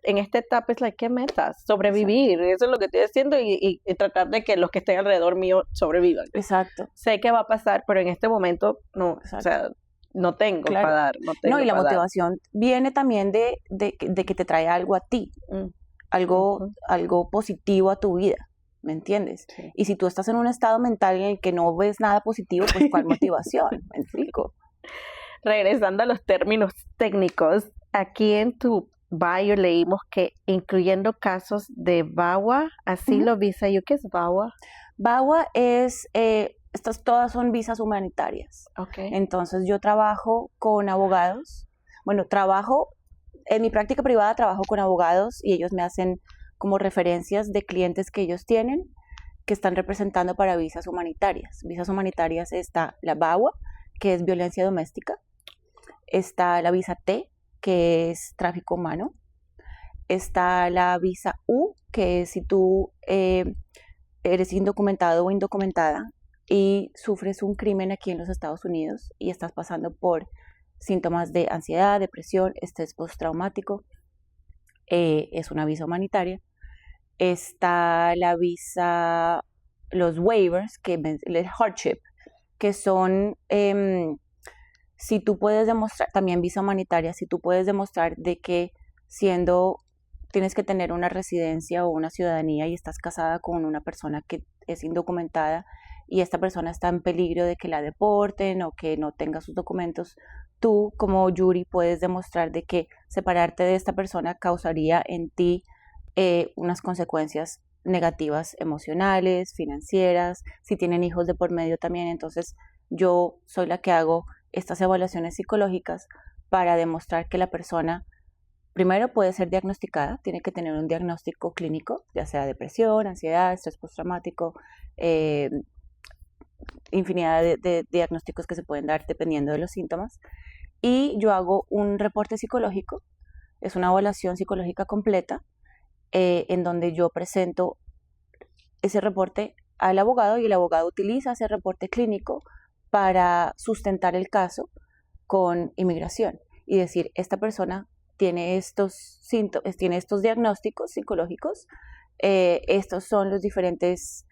en esta etapa, es like, ¿qué metas? Sobrevivir. Exacto. Eso es lo que estoy haciendo y tratar de que los que estén alrededor mío sobrevivan. Exacto. Sé que va a pasar, pero en este momento no. Exacto. O sea, no tengo para dar. No, y la motivación viene también de que te trae algo a ti. Algo positivo a tu vida. ¿Me entiendes? Sí. Y si tú estás en un estado mental en el que no ves nada positivo, pues ¿cuál motivación? ¿Me explico? Regresando a los términos técnicos, aquí en tu bio leímos que incluyendo casos de VAWA, asilo, visa, ¿qué es VAWA? VAWA es, estas todas son visas humanitarias. Okay. Entonces yo trabajo con abogados, en mi práctica privada trabajo con abogados y ellos me hacen como referencias de clientes que ellos tienen que están representando para visas humanitarias. Visas humanitarias está la VAWA, que es violencia doméstica. Está la visa T, que es tráfico humano. Está la visa U, que es si tú eres indocumentado o indocumentada y sufres un crimen aquí en los Estados Unidos y estás pasando por síntomas de ansiedad, depresión, estrés postraumático. Es una visa humanitaria. Está la visa, los waivers, el hardship, que son... si tú puedes demostrar, también visa humanitaria, si tú puedes demostrar de que tienes que tener una residencia o una ciudadanía y estás casada con una persona que es indocumentada y esta persona está en peligro de que la deporten o que no tenga sus documentos, tú como Yuri puedes demostrar de que separarte de esta persona causaría en ti unas consecuencias negativas emocionales, financieras, si tienen hijos de por medio también. Entonces yo soy la que hago estas evaluaciones psicológicas para demostrar que la persona primero puede ser diagnosticada, tiene que tener un diagnóstico clínico, ya sea depresión, ansiedad, estrés postraumático, infinidad de diagnósticos que se pueden dar dependiendo de los síntomas. Y yo hago un reporte psicológico, es una evaluación psicológica completa, en donde yo presento ese reporte al abogado y el abogado utiliza ese reporte clínico para sustentar el caso con inmigración y decir, esta persona tiene estos síntomas, tiene estos diagnósticos psicológicos, estos son los diferentes,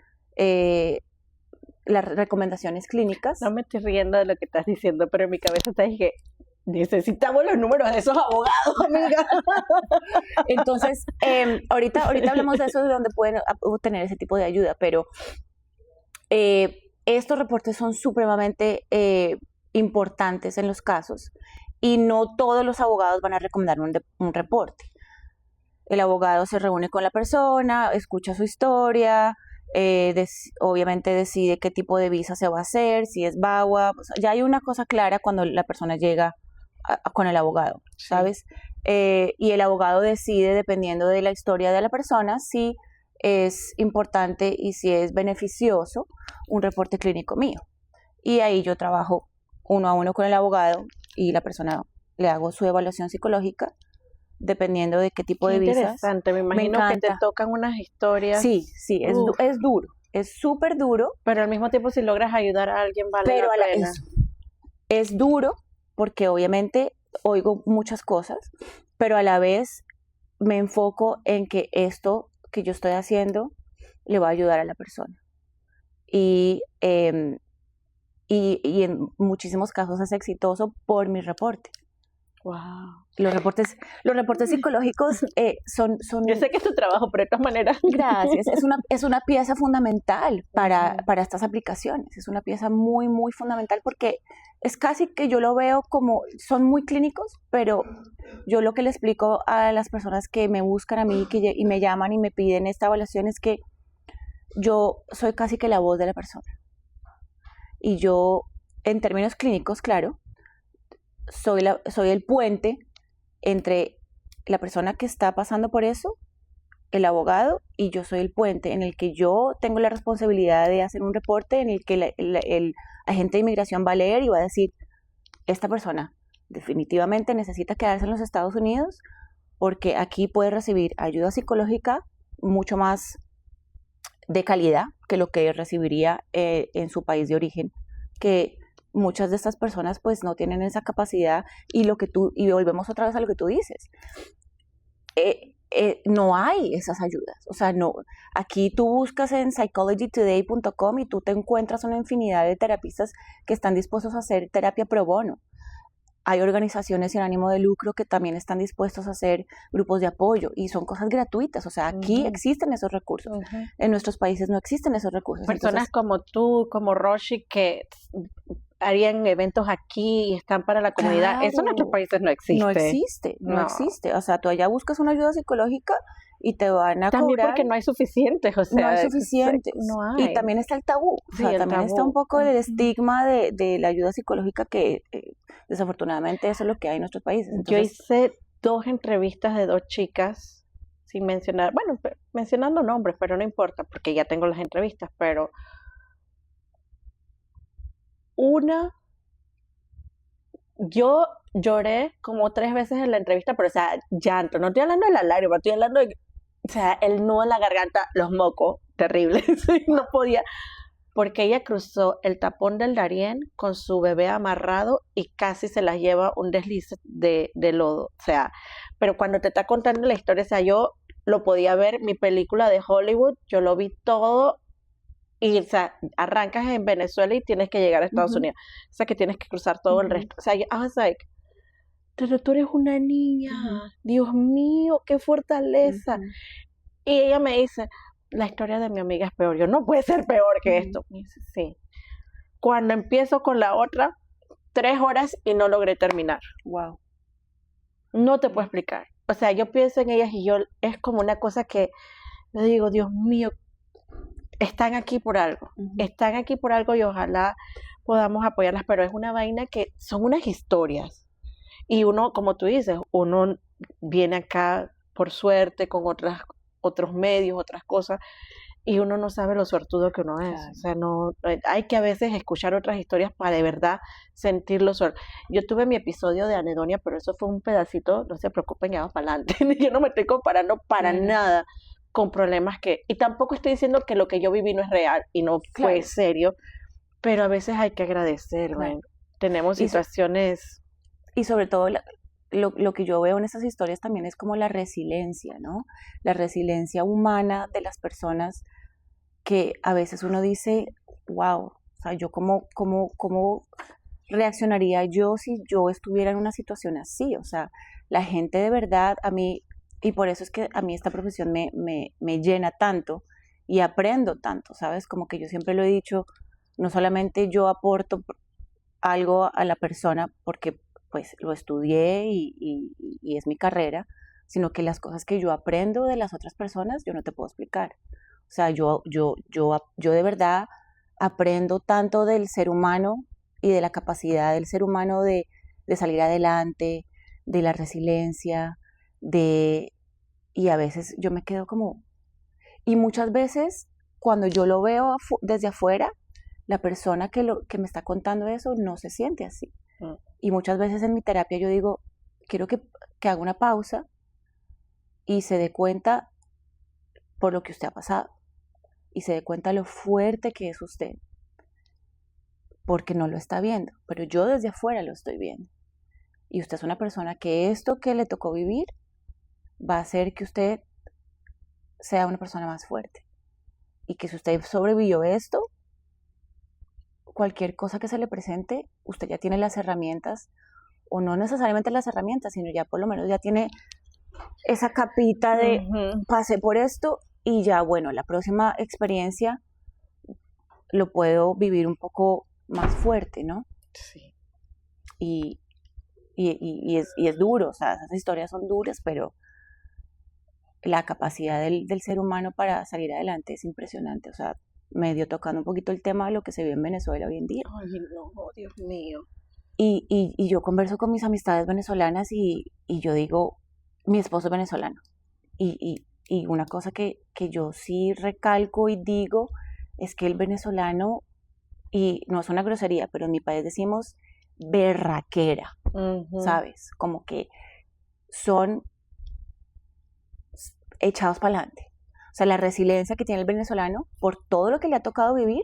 las recomendaciones clínicas. No me estoy riendo de lo que estás diciendo, pero en mi cabeza te dije, necesitamos los números de esos abogados, amiga. Entonces, ahorita hablamos de eso, de donde pueden obtener ese tipo de ayuda, pero estos reportes son supremamente importantes en los casos y no todos los abogados van a recomendar un reporte. El abogado se reúne con la persona, escucha su historia, obviamente decide qué tipo de visa se va a hacer, si es VAWA. Pues ya hay una cosa clara cuando la persona llega con el abogado, ¿sabes? Y el abogado decide, dependiendo de la historia de la persona, si es importante y si es beneficioso un reporte clínico mío. Y ahí yo trabajo 1 a 1 con el abogado y la persona le hago su evaluación psicológica dependiendo de qué tipo de visas. Interesante, me imagino que te tocan unas historias. Sí, es duro, es súper duro. Pero al mismo tiempo si logras ayudar a alguien vale la pena. Es duro porque obviamente oigo muchas cosas, pero a la vez me enfoco en que esto que yo estoy haciendo le va a ayudar a la persona. Y en muchísimos casos es exitoso por mi reporte. Wow. Los reportes psicológicos son... Yo sé que es tu trabajo, pero de todas maneras. Gracias. Es una pieza fundamental para estas aplicaciones. Es una pieza muy, muy fundamental porque es casi que yo lo veo como... Son muy clínicos, pero yo lo que le explico a las personas que me buscan a mí y me llaman y me piden esta evaluación es que yo soy casi que la voz de la persona. Y yo, en términos clínicos, claro, soy el puente entre la persona que está pasando por eso, el abogado, y yo soy el puente en el que yo tengo la responsabilidad de hacer un reporte en el que el agente de inmigración va a leer y va a decir, esta persona definitivamente necesita quedarse en los Estados Unidos porque aquí puede recibir ayuda psicológica mucho más de calidad que lo que recibiría en su país de origen, que muchas de estas personas pues no tienen esa capacidad y volvemos otra vez a lo que tú dices. No hay esas ayudas, o sea, no. Aquí tú buscas en psychologytoday.com y tú te encuentras una infinidad de terapistas que están dispuestos a hacer terapia pro bono. Hay organizaciones sin ánimo de lucro que también están dispuestos a hacer grupos de apoyo y son cosas gratuitas, o sea, aquí existen esos recursos. En nuestros países no existen esos recursos. Personas como tú, como Roshi, que harían eventos aquí y están para la comunidad. Claro. Eso en nuestros países no existe. No existe. O sea, tú allá buscas una ayuda psicológica y te van a también cobrar. Porque no hay suficientes, o sea. No hay suficientes. No hay. Y también está el tabú. O sea, Sí, también tabú. está un poco el estigma de la ayuda psicológica que desafortunadamente eso es lo que hay en nuestros países. Entonces, yo hice 2 entrevistas de 2 chicas, sin mencionar, bueno, mencionando nombres, pero no importa, porque ya tengo las entrevistas, pero yo lloré como 3 veces en la entrevista, pero o sea, llanto, no estoy hablando de la lágrima, estoy hablando de, o sea, el nudo en la garganta, los mocos, terribles, no podía, porque ella cruzó el tapón del Darién con su bebé amarrado y casi se las lleva un desliz de lodo, o sea, pero cuando te está contando la historia, o sea, yo lo podía ver, mi película de Hollywood, yo lo vi todo. Y, o sea, arrancas en Venezuela y tienes que llegar a Estados Unidos. O sea, que tienes que cruzar todo el resto. O sea, I was like, pero tú eres una niña. Dios mío, qué fortaleza. Y ella me dice, la historia de mi amiga es peor. Yo, no puede ser peor que esto. Me dice, sí. Cuando empiezo con la otra, 3 horas y no logré terminar. Wow. No te puedo explicar. O sea, yo pienso en ellas y yo, es como una cosa que, yo digo, Dios mío, están aquí por algo, están aquí por algo y ojalá podamos apoyarlas, pero es una vaina que son unas historias y uno, como tú dices, uno viene acá por suerte con otros medios, otras cosas y uno no sabe lo suertudo que uno es, claro. O sea, no, hay que a veces escuchar otras historias para de verdad sentirlo suerte. Yo tuve mi episodio de anedonia, pero eso fue un pedacito, no se preocupen, ya va para adelante, yo no me estoy comparando para nada con problemas y tampoco estoy diciendo que lo que yo viví no es real y no fue serio, pero a veces hay que agradecer, claro. Tenemos situaciones. Y sobre todo lo que yo veo en esas historias también es como la resiliencia, ¿no? La resiliencia humana de las personas que a veces uno dice, wow, o sea, yo cómo reaccionaría yo si yo estuviera en una situación así, o sea, la gente de verdad a mí. Y por eso es que a mí esta profesión me llena tanto y aprendo tanto, ¿sabes? Como que yo siempre lo he dicho, no solamente yo aporto algo a la persona porque pues lo estudié y es mi carrera, sino que las cosas que yo aprendo de las otras personas yo no te puedo explicar. O sea, yo de verdad aprendo tanto del ser humano y de la capacidad del ser humano de salir adelante, de la resiliencia, y a veces yo me quedo como, y muchas veces cuando yo lo veo desde afuera, la persona que me está contando eso no se siente así. Y muchas veces en mi terapia yo digo, quiero que haga una pausa y se dé cuenta por lo que usted ha pasado y se dé cuenta lo fuerte que es usted, porque no lo está viendo, pero yo desde afuera lo estoy viendo. Y usted es una persona que esto que le tocó vivir va a hacer que usted sea una persona más fuerte. y que si usted sobrevivió esto, cualquier cosa que se le presente, usted ya tiene las herramientas, o no necesariamente las herramientas, sino ya por lo menos ya tiene esa capita de pasé por esto y ya, bueno, la próxima experiencia lo puedo vivir un poco más fuerte, ¿no? Sí. Y es duro, o sea, esas historias son duras, pero la capacidad del ser humano para salir adelante es impresionante, o sea, medio tocando un poquito el tema de lo que se vive en Venezuela hoy en día. Ay, no, Dios mío. Y yo converso con mis amistades venezolanas y yo digo, mi esposo es venezolano. Y una cosa que yo sí recalco y digo es que el venezolano, y no es una grosería, pero en mi país decimos berraquera, ¿sabes? Como que son echados para adelante. O sea, la resiliencia que tiene el venezolano por todo lo que le ha tocado vivir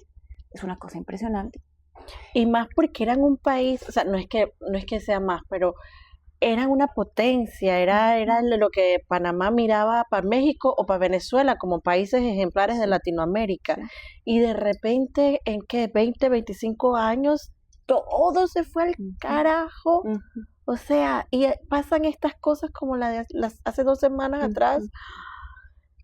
es una cosa impresionante. Y más porque eran un país, o sea, no es que sea más, pero eran una potencia, era lo que Panamá miraba para México o para Venezuela como países ejemplares de Latinoamérica. Sí. Y de repente, ¿en qué? 20, 25 años, todo se fue al carajo. O sea, y pasan estas cosas como las hace 2 semanas atrás,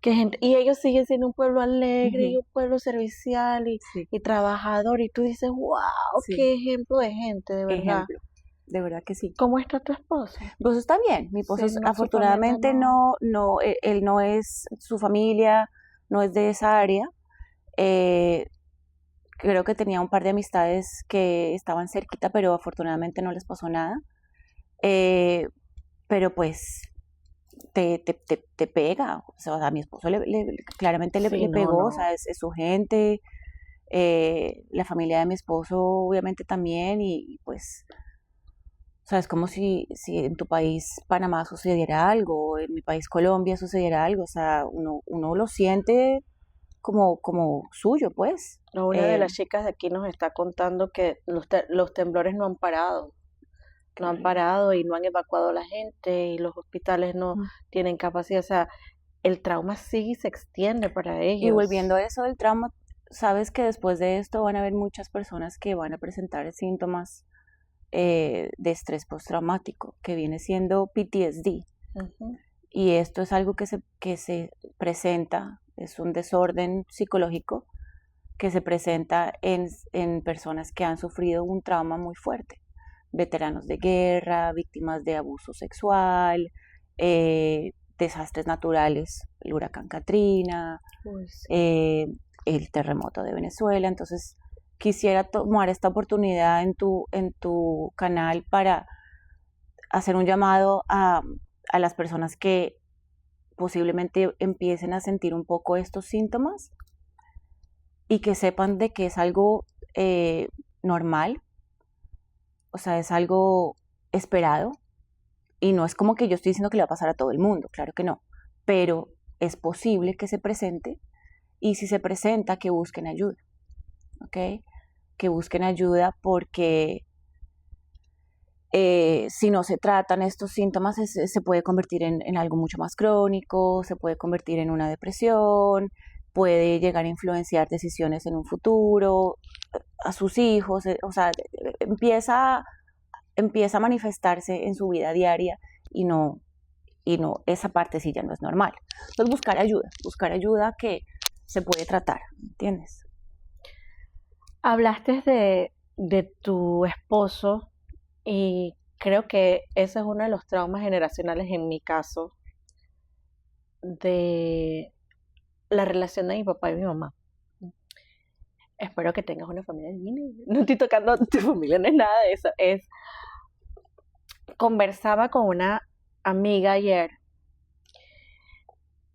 que y ellos siguen siendo un pueblo alegre y un pueblo servicial y trabajador, y tú dices, wow, qué ejemplo de gente, de verdad. Ejemplo. De verdad que sí. ¿Cómo está tu esposo? Pues está bien. Mi esposo afortunadamente no, él no es, su familia no es de esa área. Creo que tenía un par de amistades que estaban cerquita, pero afortunadamente no les pasó nada. Pero pues te pega. O sea, a mi esposo claramente le pegó, no. O sea, es su gente. La familia de mi esposo obviamente también, y pues, o sea, es como si en tu país Panamá sucediera algo, o en mi país Colombia sucediera algo, o sea, uno lo siente como suyo, pues. Una de las chicas de aquí nos está contando que los temblores no han parado. No han parado y no han evacuado a la gente, y los hospitales no tienen capacidad. O sea, el trauma sigue y se extiende para ellos. Y volviendo a eso del trauma, sabes que después de esto van a haber muchas personas que van a presentar síntomas de estrés postraumático, que viene siendo PTSD. Y esto es algo que se presenta, es un desorden psicológico que se presenta en personas que han sufrido un trauma muy fuerte. Veteranos de guerra, víctimas de abuso sexual, desastres naturales, el huracán Katrina, el terremoto de Venezuela. Entonces, quisiera tomar esta oportunidad en tu canal para hacer un llamado a las personas que posiblemente empiecen a sentir un poco estos síntomas y que sepan de que es algo normal. O sea, es algo esperado, y no es como que yo estoy diciendo que le va a pasar a todo el mundo, claro que no, pero es posible que se presente, y si se presenta, que busquen ayuda, ¿ok? Que busquen ayuda, porque si no se tratan estos síntomas se puede convertir en algo mucho más crónico, se puede convertir en una depresión, puede llegar a influenciar decisiones en un futuro, a sus hijos, o sea, empieza a manifestarse en su vida diaria, y no, esa parte sí ya no es normal. Entonces buscar ayuda que se puede tratar, ¿entiendes? Hablaste de tu esposo, y creo que ese es uno de los traumas generacionales en mi caso, de la relación de mi papá y mi mamá. Espero que tengas una familia divina. No estoy tocando a tu familia, no es nada de eso. Conversaba con una amiga ayer,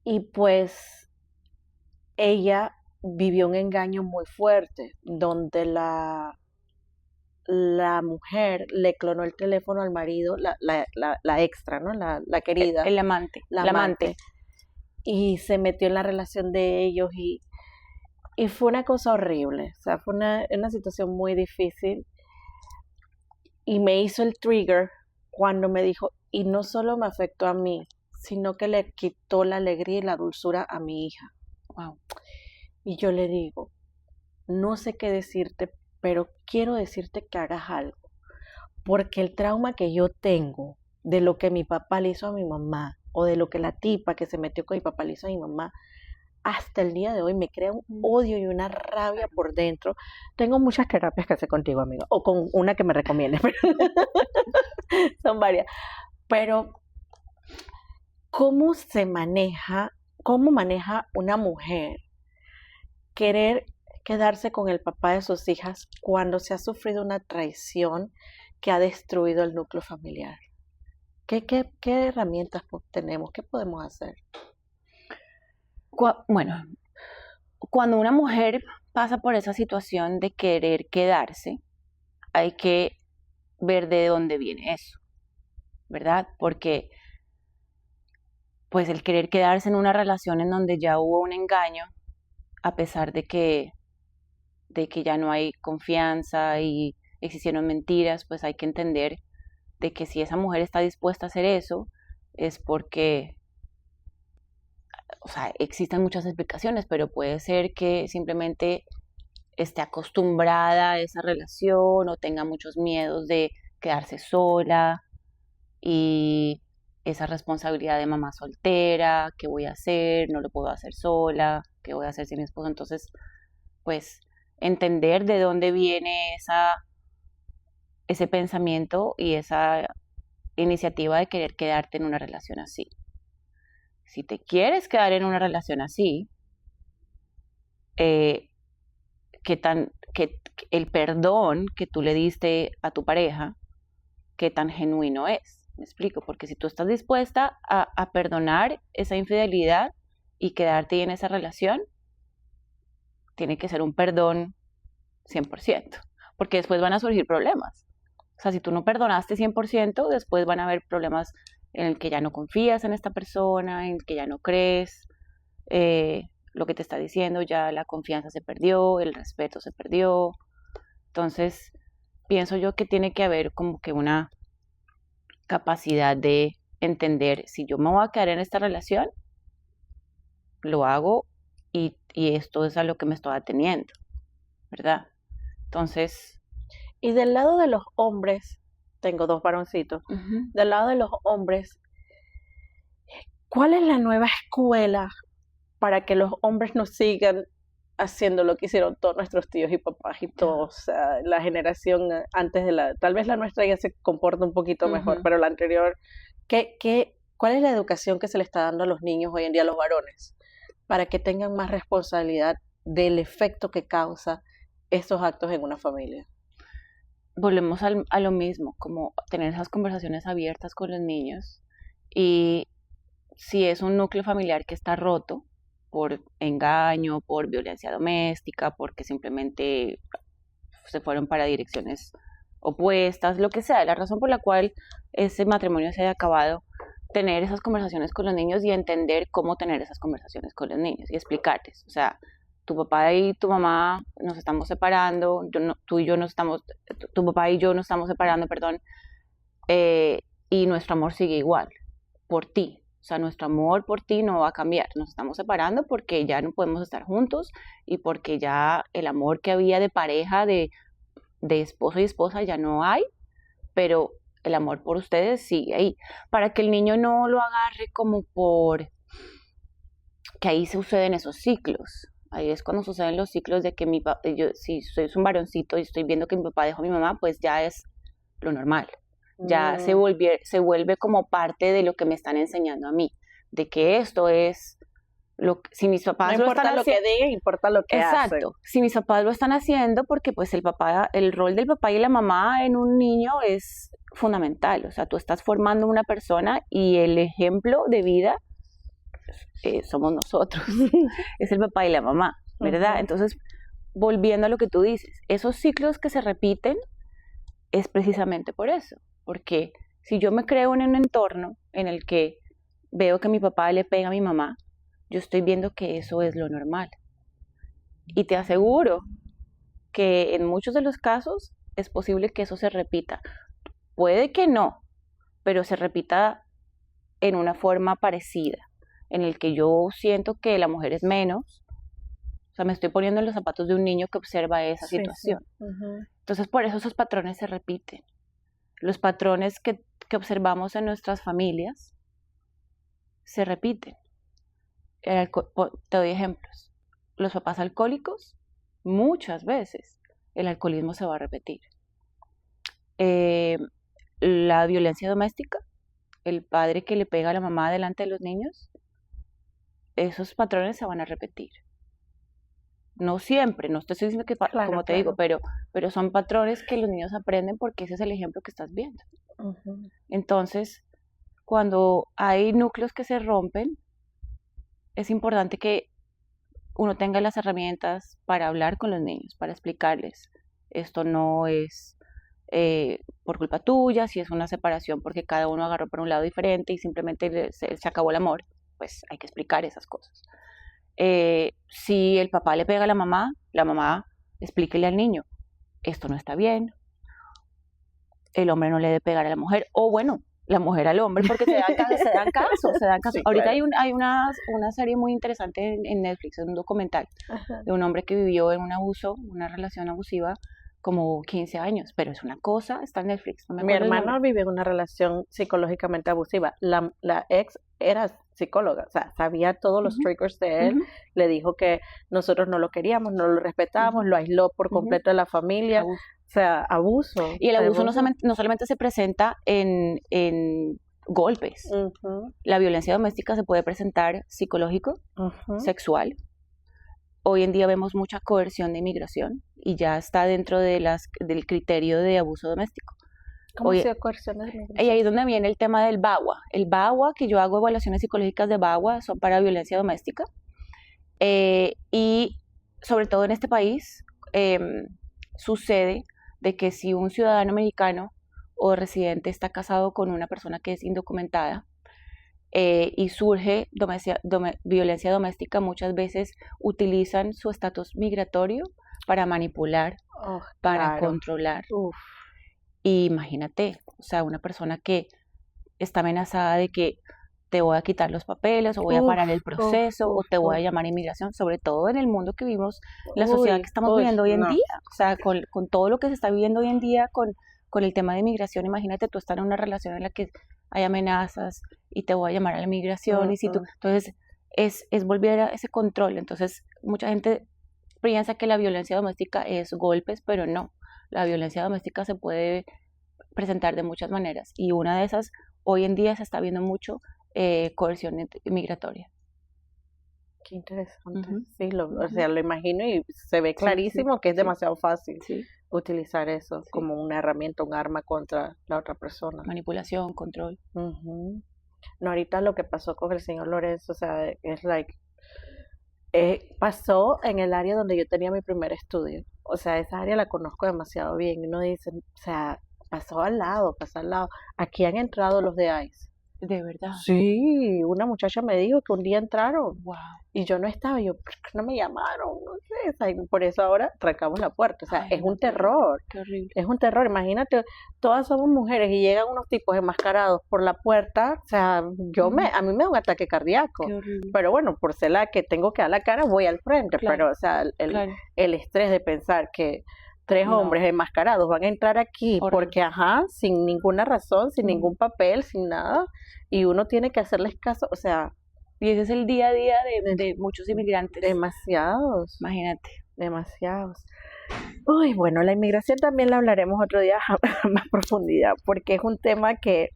y pues ella vivió un engaño muy fuerte, donde la mujer le clonó el teléfono al marido, la extra, ¿no? La querida. El amante. La amante. Y se metió en la relación de ellos, y fue una cosa horrible. O sea, fue una situación muy difícil, y me hizo el trigger cuando me dijo, y no solo me afectó a mí, sino que le quitó la alegría y la dulzura a mi hija. Wow. Y yo le digo, no sé qué decirte, pero quiero decirte que hagas algo, porque el trauma que yo tengo de lo que mi papá le hizo a mi mamá, o de lo que la tipa que se metió con mi papá le hizo a mi mamá, hasta el día de hoy me crea un odio y una rabia por dentro. Tengo muchas terapias que hacer contigo, amigo, o con una que me recomiendes, pero son varias. Pero, cómo maneja una mujer querer quedarse con el papá de sus hijas cuando se ha sufrido una traición que ha destruido el núcleo familiar? ¿Qué herramientas tenemos? ¿Qué podemos hacer? Bueno, cuando una mujer pasa por esa situación de querer quedarse, hay que ver de dónde viene eso, ¿verdad? Porque pues el querer quedarse en una relación en donde ya hubo un engaño, a pesar de que ya no hay confianza y existieron mentiras, pues hay que entender de que si esa mujer está dispuesta a hacer eso, es porque, o sea, existen muchas explicaciones, pero puede ser que simplemente esté acostumbrada a esa relación o tenga muchos miedos de quedarse sola y esa responsabilidad de mamá soltera, ¿qué voy a hacer? No lo puedo hacer sola, ¿qué voy a hacer sin mi esposo? Entonces, pues entender de dónde viene ese pensamiento y esa iniciativa de querer quedarte en una relación así. Si te quieres quedar en una relación así, que el perdón que tú le diste a tu pareja, qué tan genuino es. Me explico, porque si tú estás dispuesta a perdonar esa infidelidad y quedarte en esa relación, tiene que ser un perdón 100%, porque después van a surgir problemas. O sea, si tú no perdonaste 100%, después van a haber problemas en el que ya no confías en esta persona, en el que ya no crees lo que te está diciendo, ya la confianza se perdió, el respeto se perdió. Entonces, pienso yo que tiene que haber como que una capacidad de entender, si yo me voy a quedar en esta relación, lo hago y esto es a lo que me estoy ateniendo, ¿verdad? Entonces... Y del lado de los hombres, tengo dos varoncitos, del lado de los hombres, ¿cuál es la nueva escuela para que los hombres no sigan haciendo lo que hicieron todos nuestros tíos y papás y todos, o sea, la generación antes de tal vez la nuestra ya se comporta un poquito mejor, pero la anterior, ¿cuál es la educación que se le está dando a los niños hoy en día, a los varones, para que tengan más responsabilidad del efecto que causa estos actos en una familia? Volvemos a lo mismo, como tener esas conversaciones abiertas con los niños, y si es un núcleo familiar que está roto por engaño, por violencia doméstica, porque simplemente se fueron para direcciones opuestas, lo que sea, la razón por la cual ese matrimonio se haya acabado, tener esas conversaciones con los niños y entender cómo tener esas conversaciones con los niños y explicarles, o sea, tu papá y tu mamá nos estamos separando, tú y yo nos estamos, tu papá y yo nos estamos separando, perdón, y nuestro amor sigue igual, por ti. O sea, nuestro amor por ti no va a cambiar. Nos estamos separando porque ya no podemos estar juntos y porque ya el amor que había de pareja, de esposo y esposa, ya no hay, pero el amor por ustedes sigue ahí. Para que el niño no lo agarre como por que ahí se suceden esos ciclos. Ahí es cuando suceden los ciclos de que si soy un varoncito y estoy viendo que mi papá dejó a mi mamá, pues ya es lo normal. Ya se vuelve como parte de lo que me están enseñando a mí, de que esto es si mis papás no importa lo que digan, importa lo que hacen. Exacto, si mis papás lo están haciendo, porque pues el rol del papá y la mamá en un niño es fundamental. O sea, tú estás formando una persona y el ejemplo de vida somos nosotros, es el papá y la mamá, ¿verdad? Entonces, volviendo a lo que tú dices, esos ciclos que se repiten es precisamente por eso, porque si yo me creo en un entorno en el que veo que mi papá le pega a mi mamá, yo estoy viendo que eso es lo normal. Y te aseguro que en muchos de los casos es posible que eso se repita. Puede que no, pero se repita en una forma parecida, en el que yo siento que la mujer es menos O sea, me estoy poniendo en los zapatos de un niño que observa esa situación. Sí. Uh-huh. Entonces, por eso esos patrones se repiten. Los patrones que observamos en nuestras familias se repiten. Te doy ejemplos. Los papás alcohólicos, muchas veces el alcoholismo se va a repetir. La violencia doméstica, el padre que le pega a la mamá delante de los niños, esos patrones se van a repetir. No siempre, no te estoy diciendo que, como te digo, pero son patrones que los niños aprenden porque ese es el ejemplo que estás viendo. Uh-huh. Entonces, cuando hay núcleos que se rompen, es importante que uno tenga las herramientas para hablar con los niños, para explicarles, esto no es por culpa tuya, si es una separación porque cada uno agarró por un lado diferente y simplemente se acabó el amor, pues hay que explicar esas cosas. Si el papá le pega a la mamá explíquele al niño, esto no está bien, el hombre no le debe pegar a la mujer, o bueno, la mujer al hombre, porque se dan casos. Sí, ahorita claro. hay una serie muy interesante en Netflix, un documental, ajá, de un hombre que vivió en una relación abusiva como 15 años, pero es una cosa, está en Netflix. No me Mi hermano vive en una relación psicológicamente abusiva. La ex era psicóloga, o sea, sabía todos los triggers de él, le dijo que nosotros no lo queríamos, no lo respetábamos, lo aisló por completo de la familia, abuso. O sea, abuso. Y el abuso no solamente se presenta en golpes, la violencia doméstica se puede presentar psicológico, sexual. Hoy en día vemos mucha coerción de inmigración y ya está dentro del criterio de abuso doméstico. ¿Cómo se coerción de inmigración? Y ahí es donde viene el tema del VAWA. El VAWA, que yo hago evaluaciones psicológicas de VAWA, son para violencia doméstica. Y sobre todo en este país sucede de que si un ciudadano americano o residente está casado con una persona que es indocumentada, y surge violencia doméstica, muchas veces utilizan su estatus migratorio para manipular, para controlar. Uf. Y imagínate, o sea, una persona que está amenazada de que te voy a quitar los papeles o voy a parar el proceso o te voy a llamar a inmigración, sobre todo en el mundo que vivimos, la sociedad que estamos viviendo hoy en día, o sea, con todo lo que se está viviendo hoy en día con el tema de inmigración. Imagínate tú estar en una relación en la que hay amenazas y te voy a llamar a la migración, y si tú, entonces es volver a ese control. Entonces mucha gente piensa que la violencia doméstica es golpes, pero no, la violencia doméstica se puede presentar de muchas maneras y una de esas hoy en día se está viendo mucho, coerción migratoria. Qué interesante. Sí, o sea, lo imagino y se ve clarísimo que es demasiado fácil utilizar eso como una herramienta, un arma contra la otra persona. Manipulación, control. No, ahorita lo que pasó con el señor Lorenzo, o sea, es like, pasó en el área donde yo tenía mi primer estudio. O sea, esa área la conozco demasiado bien. Y uno dice, o sea, pasó al lado. Aquí han entrado los de ICE. ¿De verdad? Sí, una muchacha me dijo que un día entraron. Wow. Y yo no estaba, ¿por qué no me llamaron? No sé, o sea, por eso ahora trancamos la puerta. O sea, es un terror. Qué horrible. Es un terror. Imagínate, todas somos mujeres y llegan unos tipos enmascarados por la puerta. O sea, a mí me da un ataque cardíaco. Qué horrible. Pero bueno, por ser la que tengo que dar la cara, voy al frente. Claro. Pero, o sea, el estrés de pensar que 3 hombres enmascarados van a entrar aquí porque, sin ninguna razón, sin ningún papel, sin nada, y uno tiene que hacerles caso, o sea... Y ese es el día a día de muchos inmigrantes. Demasiados. Imagínate. Demasiados. Uy, bueno, la inmigración también la hablaremos otro día a más profundidad, porque es un tema que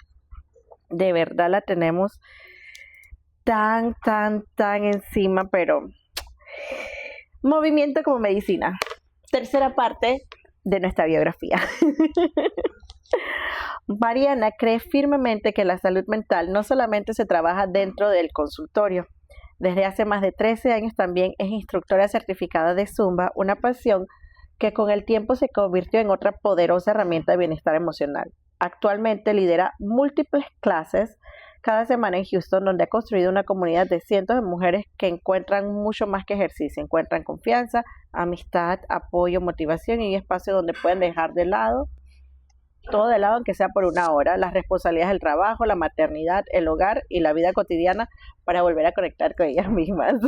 de verdad la tenemos tan encima, pero... Movimiento como medicina. Tercera parte de nuestra biografía. Mariana cree firmemente que la salud mental no solamente se trabaja dentro del consultorio. Desde hace más de 13 años también es instructora certificada de Zumba, una pasión que con el tiempo se convirtió en otra poderosa herramienta de bienestar emocional. Actualmente lidera múltiples clases cada semana en Houston, donde ha construido una comunidad de cientos de mujeres que encuentran mucho más que ejercicio, encuentran confianza, amistad, apoyo, motivación y un espacio donde pueden dejar todo de lado, aunque sea por una hora, las responsabilidades del trabajo, la maternidad, el hogar y la vida cotidiana para volver a conectar con ellas mismas.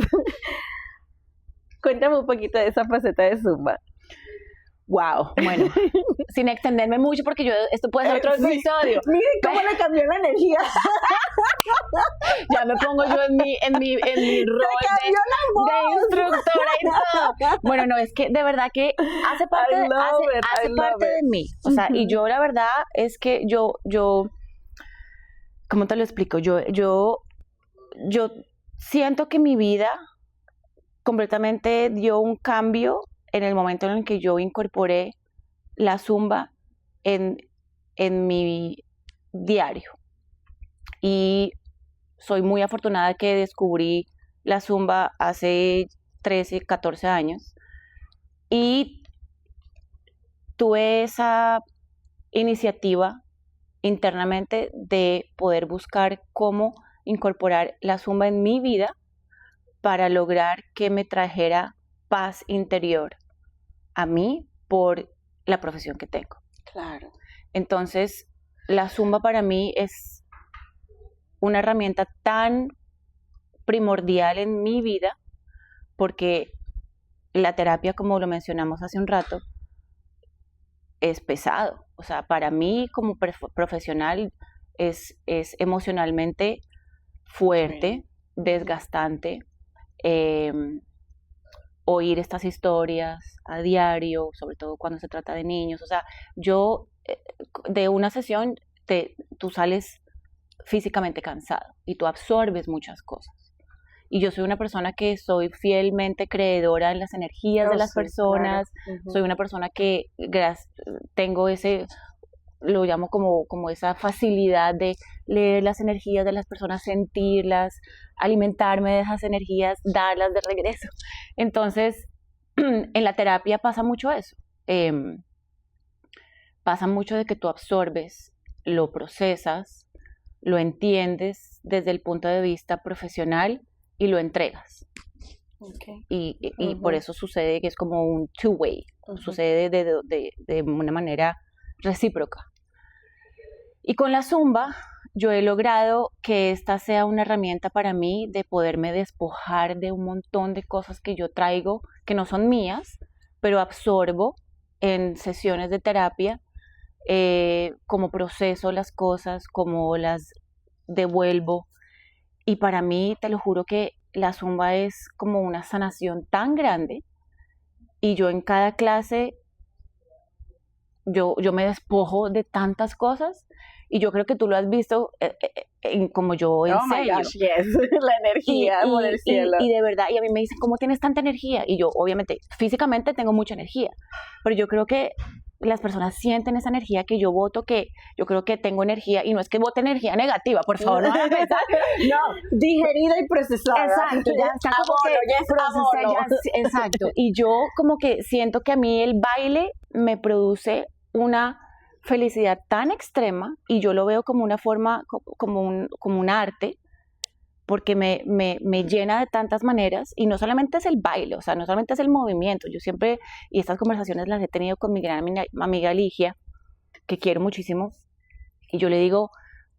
Cuéntame un poquito de esa faceta de Zumba. Wow, bueno, sin extenderme mucho porque esto puede ser otro episodio. Miren cómo le cambió la energía. Ya me pongo yo en mi rol de instructora y todo. Bueno, no, es que de verdad que hace parte de mí. O sea, y yo la verdad es que yo, ¿cómo te lo explico? Yo siento que mi vida completamente dio un cambio en el momento en el que yo incorporé la Zumba en mi diario. Y soy muy afortunada que descubrí la Zumba hace 13, 14 años. Y tuve esa iniciativa internamente de poder buscar cómo incorporar la Zumba en mi vida para lograr que me trajera paz interior a mí por la profesión que tengo. Claro. Entonces, la Zumba para mí es una herramienta tan primordial en mi vida porque la terapia, como lo mencionamos hace un rato, es pesado. O sea, para mí como profesional es emocionalmente fuerte, desgastante. Oír estas historias a diario, sobre todo cuando se trata de niños. O sea, yo de una sesión tú sales físicamente cansado y tú absorbes muchas cosas. Y yo soy una persona que soy fielmente creedora en las energías de las personas. Claro. Soy una persona que tengo lo llamo como esa facilidad de leer las energías de las personas, sentirlas, alimentarme de esas energías, darlas de regreso. Entonces, en la terapia pasa mucho eso. Pasa mucho de que tú absorbes, lo procesas, lo entiendes desde el punto de vista profesional y lo entregas. Okay. Y por eso sucede que es como un two-way, sucede de una manera recíproca. Y con la Zumba yo he logrado que esta sea una herramienta para mí de poderme despojar de un montón de cosas que yo traigo, que no son mías, pero absorbo en sesiones de terapia, como proceso las cosas, como las devuelvo. Y para mí, te lo juro que la Zumba es como una sanación tan grande y yo en cada clase yo me despojo de tantas cosas y yo creo que tú lo has visto como yo enseño. Oh my gosh, yes. La energía por el cielo. Y de verdad, y a mí me dicen, ¿cómo tienes tanta energía? Y yo, obviamente, físicamente tengo mucha energía, pero yo creo que las personas sienten esa energía que yo boto, que yo creo que tengo energía, y no es que bote energía negativa, por favor, no hagan pensar. No, digerida y procesada. Exacto, ya está como que exacto. Y yo como que siento que a mí el baile me produce una felicidad tan extrema y yo lo veo como una forma, como un arte, porque me llena de tantas maneras y no solamente es el baile, o sea, no solamente es el movimiento. Yo siempre, y estas conversaciones las he tenido con mi gran amiga Ligia, que quiero muchísimo, y yo le digo,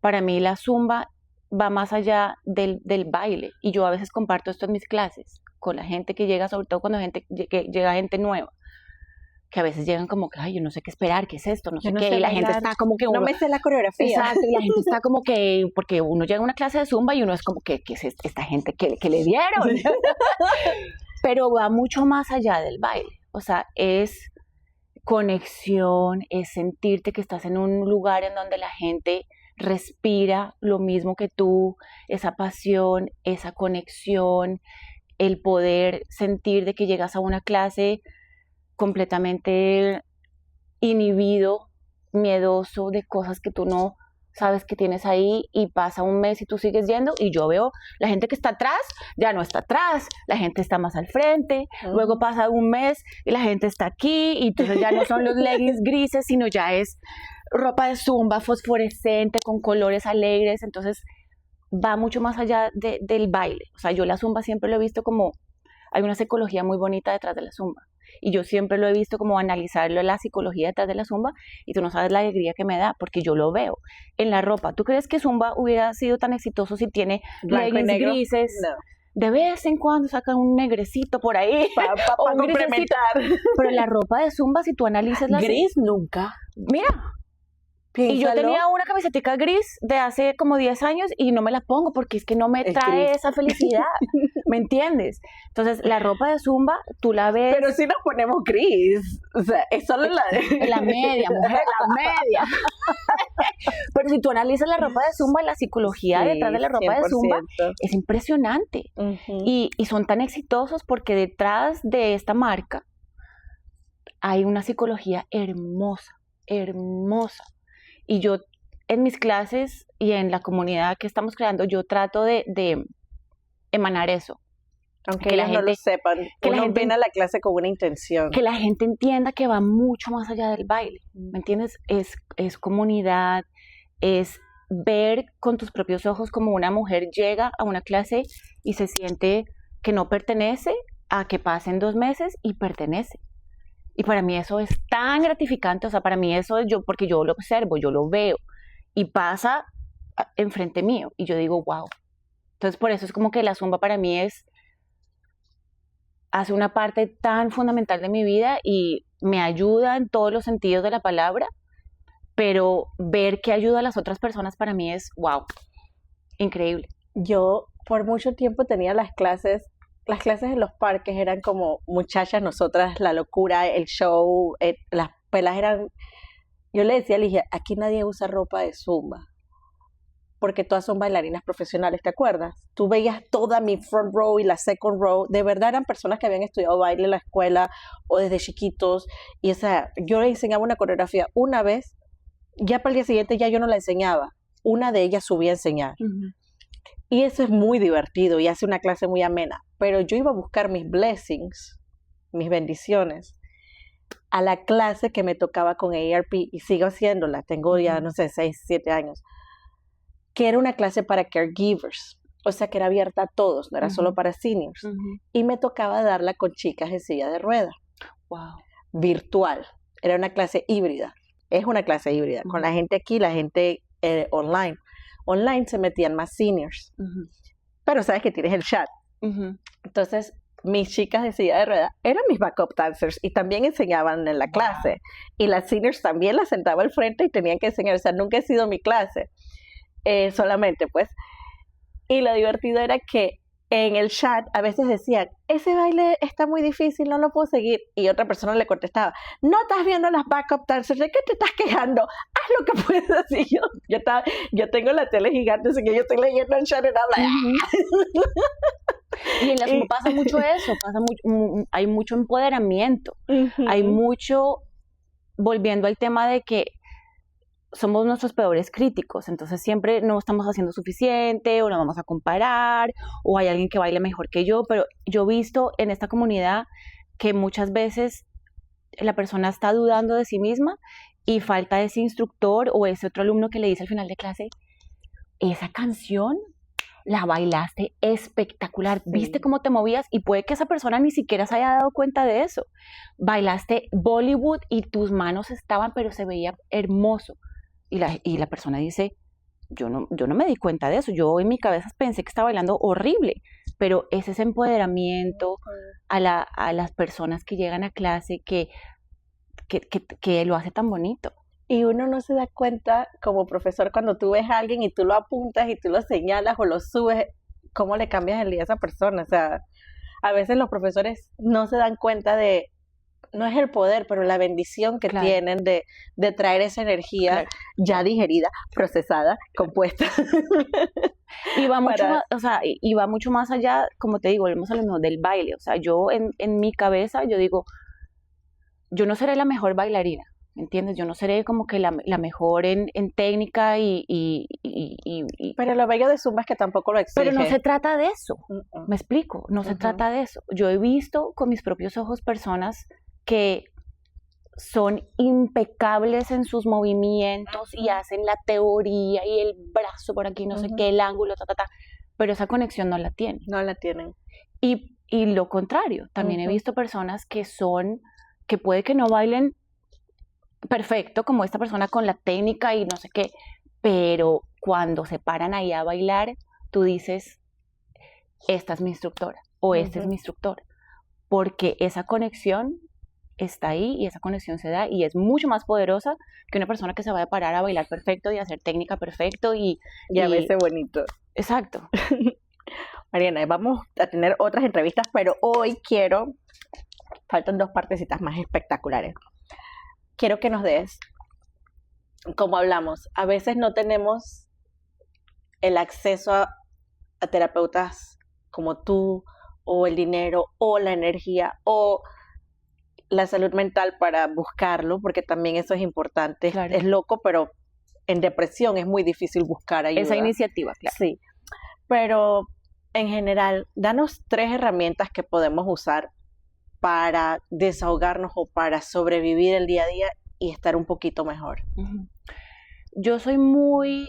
para mí la Zumba va más allá del baile, y yo a veces comparto esto en mis clases con la gente que llega, sobre todo cuando llega gente nueva, que a veces llegan como que, ay, yo no sé qué esperar, qué es esto, no sé qué, y la gente está como que... no me sé la coreografía. Exacto, y la gente está como que, porque uno llega a una clase de Zumba y uno es como que, ¿qué es esta gente que le dieron? Sí. Pero va mucho más allá del baile, o sea, es conexión, es sentirte que estás en un lugar en donde la gente respira lo mismo que tú, esa pasión, esa conexión, el poder sentir de que llegas a una clase completamente inhibido, miedoso de cosas que tú no sabes que tienes ahí, y pasa un mes y tú sigues yendo y yo veo la gente que está atrás, ya no está atrás, la gente está más al frente, luego pasa un mes y la gente está aquí y entonces ya no son los leggings grises, sino ya es ropa de Zumba fosforescente con colores alegres. Entonces va mucho más allá del baile. O sea, yo la Zumba siempre lo he visto como, hay una psicología muy bonita detrás de la Zumba. Y yo siempre lo he visto como analizarlo, la psicología detrás de la Zumba, y tú no sabes la alegría que me da, porque yo lo veo en la ropa. ¿Tú crees que Zumba hubiera sido tan exitoso si tiene leggings grises? de vez en cuando sacan un negrecito por ahí. Para o un grisecito. complementar. Pero la ropa de Zumba, si tú analizas la... Gris nunca. Mira, Piénsalo. y yo tenía una camiseta gris de hace como 10 años y no me la pongo porque es que no me Es trae gris. esa felicidad, ¿me entiendes? Entonces, la ropa de Zumba, tú la ves... Pero si nos ponemos gris. O sea, es solo la de... La media, mujer, la media. Pero si tú analizas la ropa de Zumba, la psicología detrás de la ropa de Zumba 100%. es impresionante. Ujú. Y son tan exitosos porque detrás de esta marca hay una psicología hermosa, hermosa. Y yo en mis clases y en la comunidad que estamos creando, yo trato de emanar eso. Aunque que la ellos no lo gente- sepan, que la uno gente- viene a la clase con una intención. Que la gente entienda que va mucho más allá del baile, ¿me entiendes? Es comunidad, es ver con tus propios ojos como una mujer llega a una clase y se siente que no pertenece, a que pasen 2 meses y pertenece. Y para mí eso es tan gratificante, o sea, para mí eso es yo, porque yo lo observo, yo lo veo y pasa enfrente mío y yo digo, wow. Entonces por eso es como que la Zumba para mí hace una parte tan fundamental de mi vida y me ayuda en todos los sentidos de la palabra, pero ver que ayuda a las otras personas para mí es, wow, increíble. Yo por mucho tiempo tenía las clases en los parques eran como muchachas, nosotras, la locura, el show, las pelas eran, yo le decía a Ligia, aquí nadie usa ropa de Zumba, porque todas son bailarinas profesionales, ¿te acuerdas? Tú veías toda mi front row y la second row, de verdad eran personas que habían estudiado baile en la escuela o desde chiquitos, y o sea, yo le enseñaba una coreografía una vez, ya para el día siguiente ya yo no la enseñaba, una de ellas subía a enseñar. Y eso es muy divertido y hace una clase muy amena. Pero yo iba a buscar mis blessings, mis bendiciones, a la clase que me tocaba con AARP y sigo haciéndola. Tengo ya, no sé, 6, 7 años. Que era una clase para caregivers. O sea, que era abierta a todos, no era solo para seniors. Y me tocaba darla con chicas en silla de ruedas. Wow. Virtual. Era una clase híbrida. Es una clase híbrida. Con la gente aquí, la gente online. Online se metían más seniors. Pero sabes que tienes el chat. Entonces, mis chicas de silla de ruedas eran mis backup dancers y también enseñaban en la clase. Y las seniors también las sentaba al frente y tenían que enseñar. O sea, nunca he sido mi clase. Solamente, pues. Y lo divertido era que en el chat a veces decían, ese baile está muy difícil, no lo puedo seguir. Y otra persona le contestaba, no estás viendo las backup dancers, ¿de qué te estás quejando? Haz lo que puedes. Y yo tengo la tele gigante, así que yo estoy leyendo el chat y habla. Y en la Zumba pasa mucho eso, hay mucho empoderamiento, hay mucho, volviendo al tema de que somos nuestros peores críticos, entonces siempre no estamos haciendo suficiente o nos vamos a comparar o hay alguien que baile mejor que yo, pero yo he visto en esta comunidad que muchas veces la persona está dudando de sí misma y falta ese instructor o ese otro alumno que le dice al final de clase, esa canción la bailaste espectacular, viste cómo te movías y puede que esa persona ni siquiera se haya dado cuenta de eso, bailaste Bollywood y tus manos estaban, pero se veía hermoso. Y la persona dice, yo no me di cuenta de eso, yo en mi cabeza pensé que estaba bailando horrible, pero es ese empoderamiento a las personas que llegan a clase que lo hace tan bonito. Y uno no se da cuenta como profesor cuando tú ves a alguien y tú lo apuntas y tú lo señalas o lo subes, cómo le cambias el día a esa persona. O sea, a veces los profesores no se dan cuenta de, no es el poder, pero la bendición que tienen de traer esa energía ya digerida, procesada, compuesta. Y va mucho más, o sea, y va mucho más allá, como te digo, volvemos a lo mismo del baile. O sea, yo en mi cabeza, yo digo, yo no seré la mejor bailarina, ¿entiendes? Yo no seré como que la mejor en técnica Pero lo bello de Zumba es que tampoco lo exige. Pero no se trata de eso, me explico, no se trata de eso. Yo he visto con mis propios ojos personas que son impecables en sus movimientos y hacen la teoría y el brazo por aquí, no sé qué, el ángulo, pero esa conexión no la tienen. No la tienen. Y lo contrario, también he visto personas que puede que no bailen perfecto como esta persona con la técnica y no sé qué, pero cuando se paran ahí a bailar, tú dices, esta es mi instructora o este es mi instructor, porque esa conexión está ahí y esa conexión se da y es mucho más poderosa que una persona que se vaya a parar a bailar perfecto y a hacer técnica perfecto y a veces bonito. Exacto. Mariana, vamos a tener otras entrevistas, pero hoy faltan 2 partecitas más espectaculares. Quiero que nos des, como hablamos, a veces no tenemos el acceso a terapeutas como tú, o el dinero, o la energía, o la salud mental para buscarlo, porque también eso es importante. Claro. Es loco, pero en depresión es muy difícil buscar ayuda. Esa iniciativa, claro. Sí, pero en general, danos 3 herramientas que podemos usar para desahogarnos o para sobrevivir el día a día y estar un poquito mejor. Yo soy muy...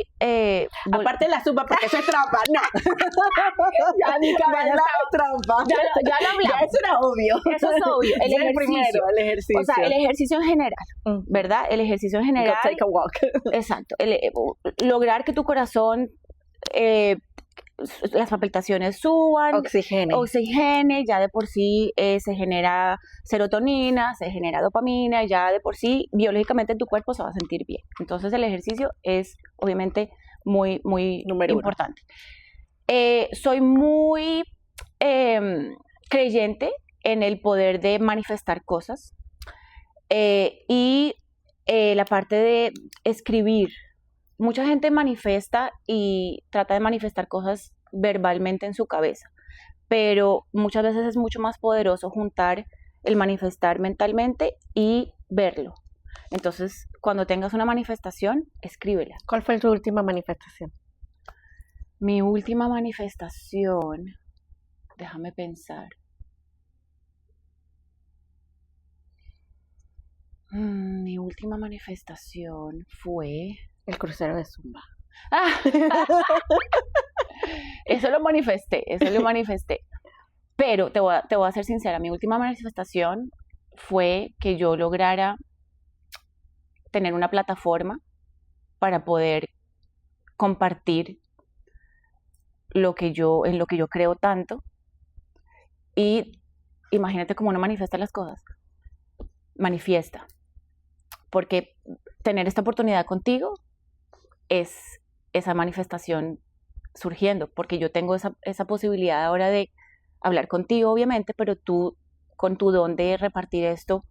Aparte de la zumba, porque eso es trampa, no. Ya, mi cabeza es trampa. Ya lo hablamos. Ya eso era obvio. Eso es obvio. El ejercicio. Primero, el ejercicio. O sea, el ejercicio en general, ¿verdad? El ejercicio en general. Go take a walk. Exacto. Lograr que tu corazón... las palpitaciones suban, oxigene, ya de por sí se genera serotonina, se genera dopamina, ya de por sí biológicamente tu cuerpo se va a sentir bien. Entonces el ejercicio es obviamente muy, muy importante. Soy muy creyente en el poder de manifestar cosas y la parte de escribir. Mucha gente manifiesta y trata de manifestar cosas verbalmente en su cabeza, pero muchas veces es mucho más poderoso juntar el manifestar mentalmente y verlo. Entonces, cuando tengas una manifestación, escríbela. ¿Cuál fue tu última manifestación? Mi última manifestación, déjame pensar. Mi última manifestación fue... El crucero de Zumba. Eso lo manifesté. Pero te voy a ser sincera, mi última manifestación fue que yo lograra tener una plataforma para poder compartir en lo que yo creo tanto. Y imagínate cómo uno manifiesta las cosas. Manifiesta. Porque tener esta oportunidad contigo es esa manifestación surgiendo, porque yo tengo esa posibilidad ahora de hablar contigo, obviamente, pero tú, con tu don de repartir esto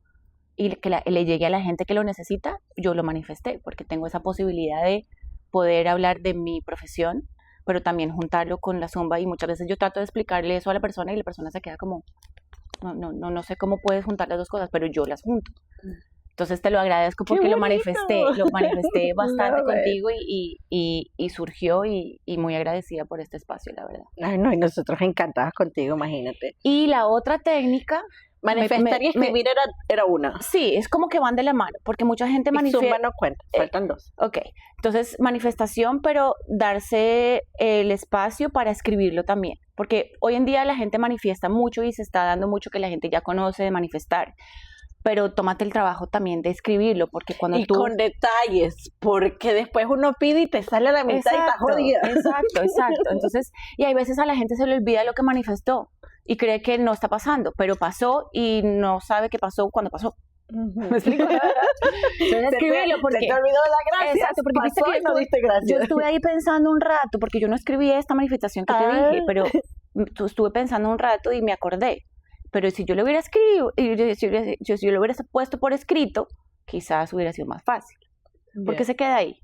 y que le llegue a la gente que lo necesita, yo lo manifesté, porque tengo esa posibilidad de poder hablar de mi profesión, pero también juntarlo con la zumba, y muchas veces yo trato de explicarle eso a la persona y la persona se queda como, no sé cómo puedes juntar las 2 cosas, pero yo las junto. Entonces te lo agradezco porque lo manifesté bastante contigo y surgió y muy agradecida por este espacio, la verdad. Ay, no, y nosotros encantadas contigo, imagínate. Y la otra técnica... Manifestar y escribir era una. Sí, es como que van de la mano, porque mucha gente manifiesta... Zumba no cuenta, faltan 2. Ok, entonces manifestación, pero darse el espacio para escribirlo también, porque hoy en día la gente manifiesta mucho y se está dando mucho que la gente ya conoce de manifestar, pero tómate el trabajo también de escribirlo, porque cuando y con detalles, porque después uno pide y te sale a la mitad y está jodida. Exacto. Entonces, y hay veces a la gente se le olvida lo que manifestó y cree que no está pasando, pero pasó y no sabe qué pasó cuando pasó. ¿Me explico? Entonces, escribirlo porque... Se te olvidó la gracia. Exacto, porque viste que no diste gracias. Yo estuve ahí pensando un rato, porque yo no escribí esta manifestación que te dije, pero estuve pensando un rato y me acordé. Pero si yo lo hubiera escrito, si yo lo hubiera puesto por escrito, quizás hubiera sido más fácil. Porque se queda ahí.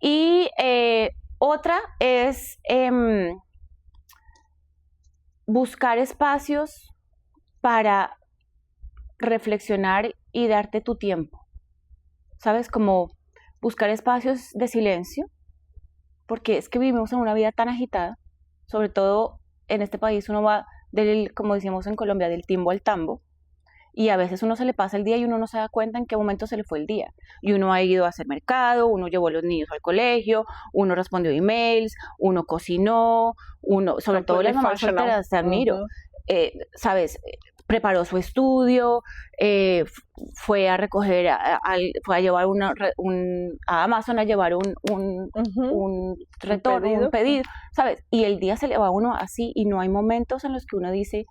Y otra es buscar espacios para reflexionar y darte tu tiempo. ¿Sabes? Como buscar espacios de silencio, porque es que vivimos en una vida tan agitada, sobre todo en este país uno va como decíamos en Colombia, del timbo al tambo, y a veces uno se le pasa el día y uno no se da cuenta en qué momento se le fue el día, y uno ha ido a hacer mercado, uno llevó a los niños al colegio, uno respondió emails, uno cocinó, sobre todo las mamás solteras, te admiro, ¿sabes? preparó su estudio, fue a recoger, fue a llevar a Amazon a llevar un retorno, un pedido, ¿sabes? Y el día se le va a uno así y no hay momentos en los que uno dice,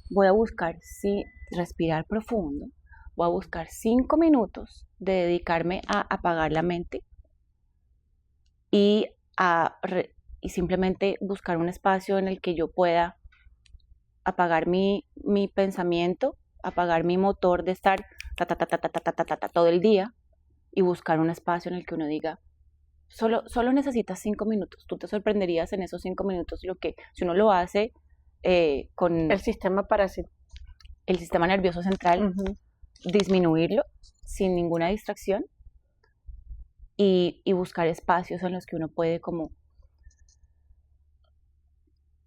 voy a buscar, sí, respirar profundo, voy a buscar 5 minutos de dedicarme a apagar la mente y simplemente buscar un espacio en el que yo pueda apagar mi pensamiento, apagar mi motor de estar todo el día y buscar un espacio en el que uno diga, solo necesitas 5 minutos. Tú te sorprenderías en esos 5 minutos lo que, si uno lo hace con el sistema nervioso central, disminuirlo sin ninguna distracción y buscar espacios en los que uno puede como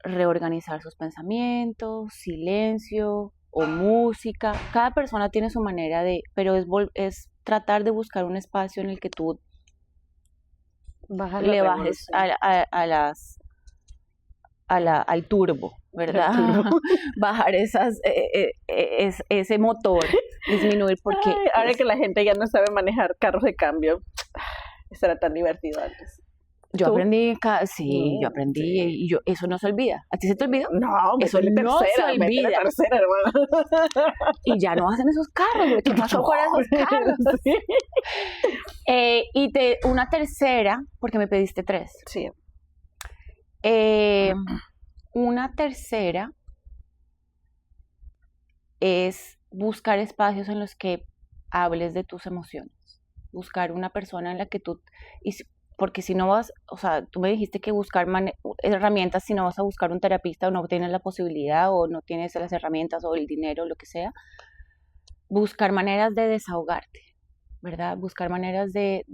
reorganizar sus pensamientos, silencio o música. Cada persona tiene su manera pero es tratar de buscar un espacio en el que tú le bajes al turbo, ¿verdad? Bajar ese motor, disminuir porque... Ay, ahora que la gente ya no sabe manejar carros de cambio, eso era tan divertido antes. Yo aprendí, yo aprendí y eso no se olvida. ¿A ti se te olvidó? No, eso no se olvida. Tercera, hermano. Y ya no hacen esos carros, ¿qué pasó con esos carros? Sí. Y una tercera, porque me pediste 3. Sí. Una tercera es buscar espacios en los que hables de tus emociones. Buscar una persona en la que tú... Porque si no vas, o sea, tú me dijiste que buscar herramientas, si no vas a buscar un terapista o no tienes la posibilidad o no tienes las herramientas o el dinero o lo que sea, buscar maneras de desahogarte, ¿verdad? Buscar maneras de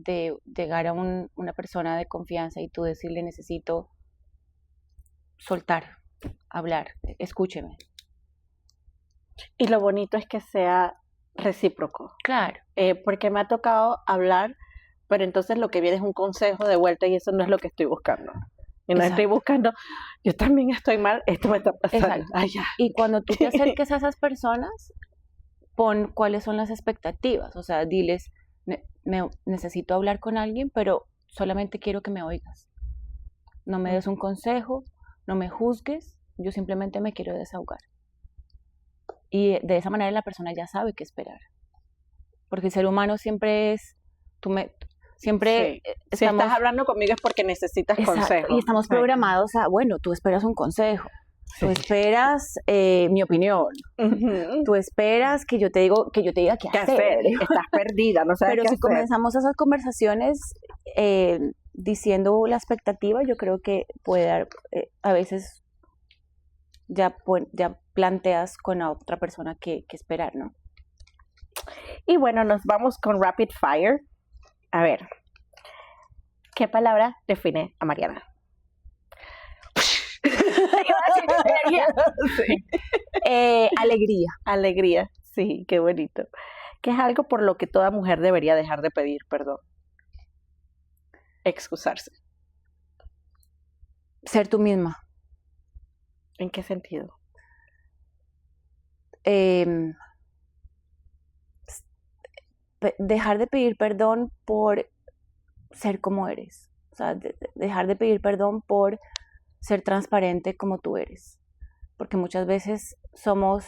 llegar a una persona de confianza y tú decirle, necesito soltar, hablar, escúcheme. Y lo bonito es que sea recíproco. Claro. Porque me ha tocado hablar, pero entonces lo que viene es un consejo de vuelta y eso no es lo que estoy buscando. Y no estoy buscando, yo también estoy mal, esto me está pasando. Ay, ya. Y cuando tú te acerques a esas personas, pon cuáles son las expectativas. O sea, diles, necesito hablar con alguien, pero solamente quiero que me oigas. No me des un consejo, no me juzgues, yo simplemente me quiero desahogar. Y de esa manera la persona ya sabe qué esperar. Porque el ser humano siempre es... Si estás hablando conmigo es porque necesitas consejo. Y estamos programados a, bueno, tú esperas un consejo, tú esperas mi opinión, tú esperas que yo te diga qué hacer. Estás perdida, no sabes qué hacer. Pero si comenzamos esas conversaciones diciendo la expectativa, yo creo que puede dar, a veces ya planteas con la otra persona qué esperar, ¿no? Y bueno, nos vamos con Rapid Fire. A ver, ¿qué palabra define a Mariana? Alegría. Alegría, sí, qué bonito. ¿Qué es algo por lo que toda mujer debería dejar de pedir perdón? Excusarse. Ser tú misma. ¿En qué sentido? Dejar de pedir perdón por ser como eres. O sea, dejar de pedir perdón por ser transparente como tú eres. Porque muchas veces somos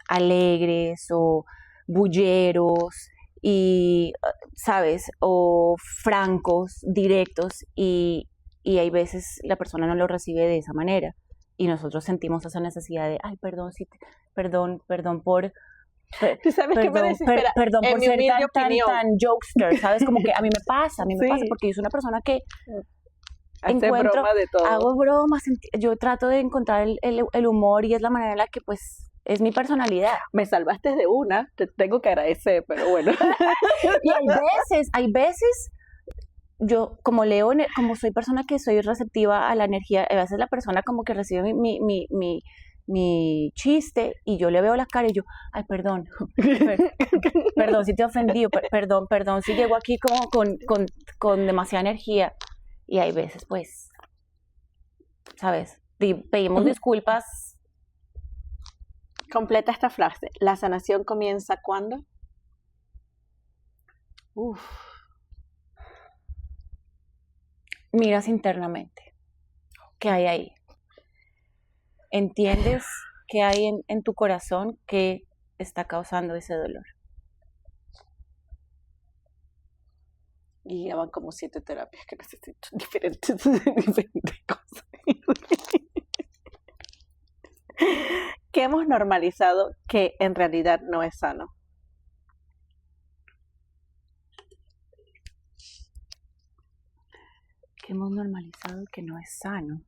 alegres o bulleros y, ¿sabes? O francos, directos y hay veces la persona no lo recibe de esa manera. Y nosotros sentimos esa necesidad de, ay, perdón por... ¿Tú sabes qué me desespera? Perdón por ser tan jokester, ¿sabes? Como que a mí me pasa, porque yo soy una persona que broma de todo. Hago bromas, yo trato de encontrar el humor y es la manera en la que pues es mi personalidad. Me salvaste de una, te tengo que agradecer, pero bueno. Y hay veces, yo como leo, como soy persona que soy receptiva a la energía, a veces la persona como que recibe mi chiste y yo le veo la cara y yo, ay, perdón si te he ofendido, perdón si llego aquí como con demasiada energía y hay veces pues, ¿sabes? Pedimos disculpas Completa esta frase. ¿La sanación comienza cuándo? Uf. Miras internamente. ¿Qué hay ahí? ¿Entiendes qué hay en tu corazón que está causando ese dolor? Y ya van como 7 terapias que necesito, diferentes cosas. Que hemos normalizado que en realidad no es sano. Que hemos normalizado que no es sano.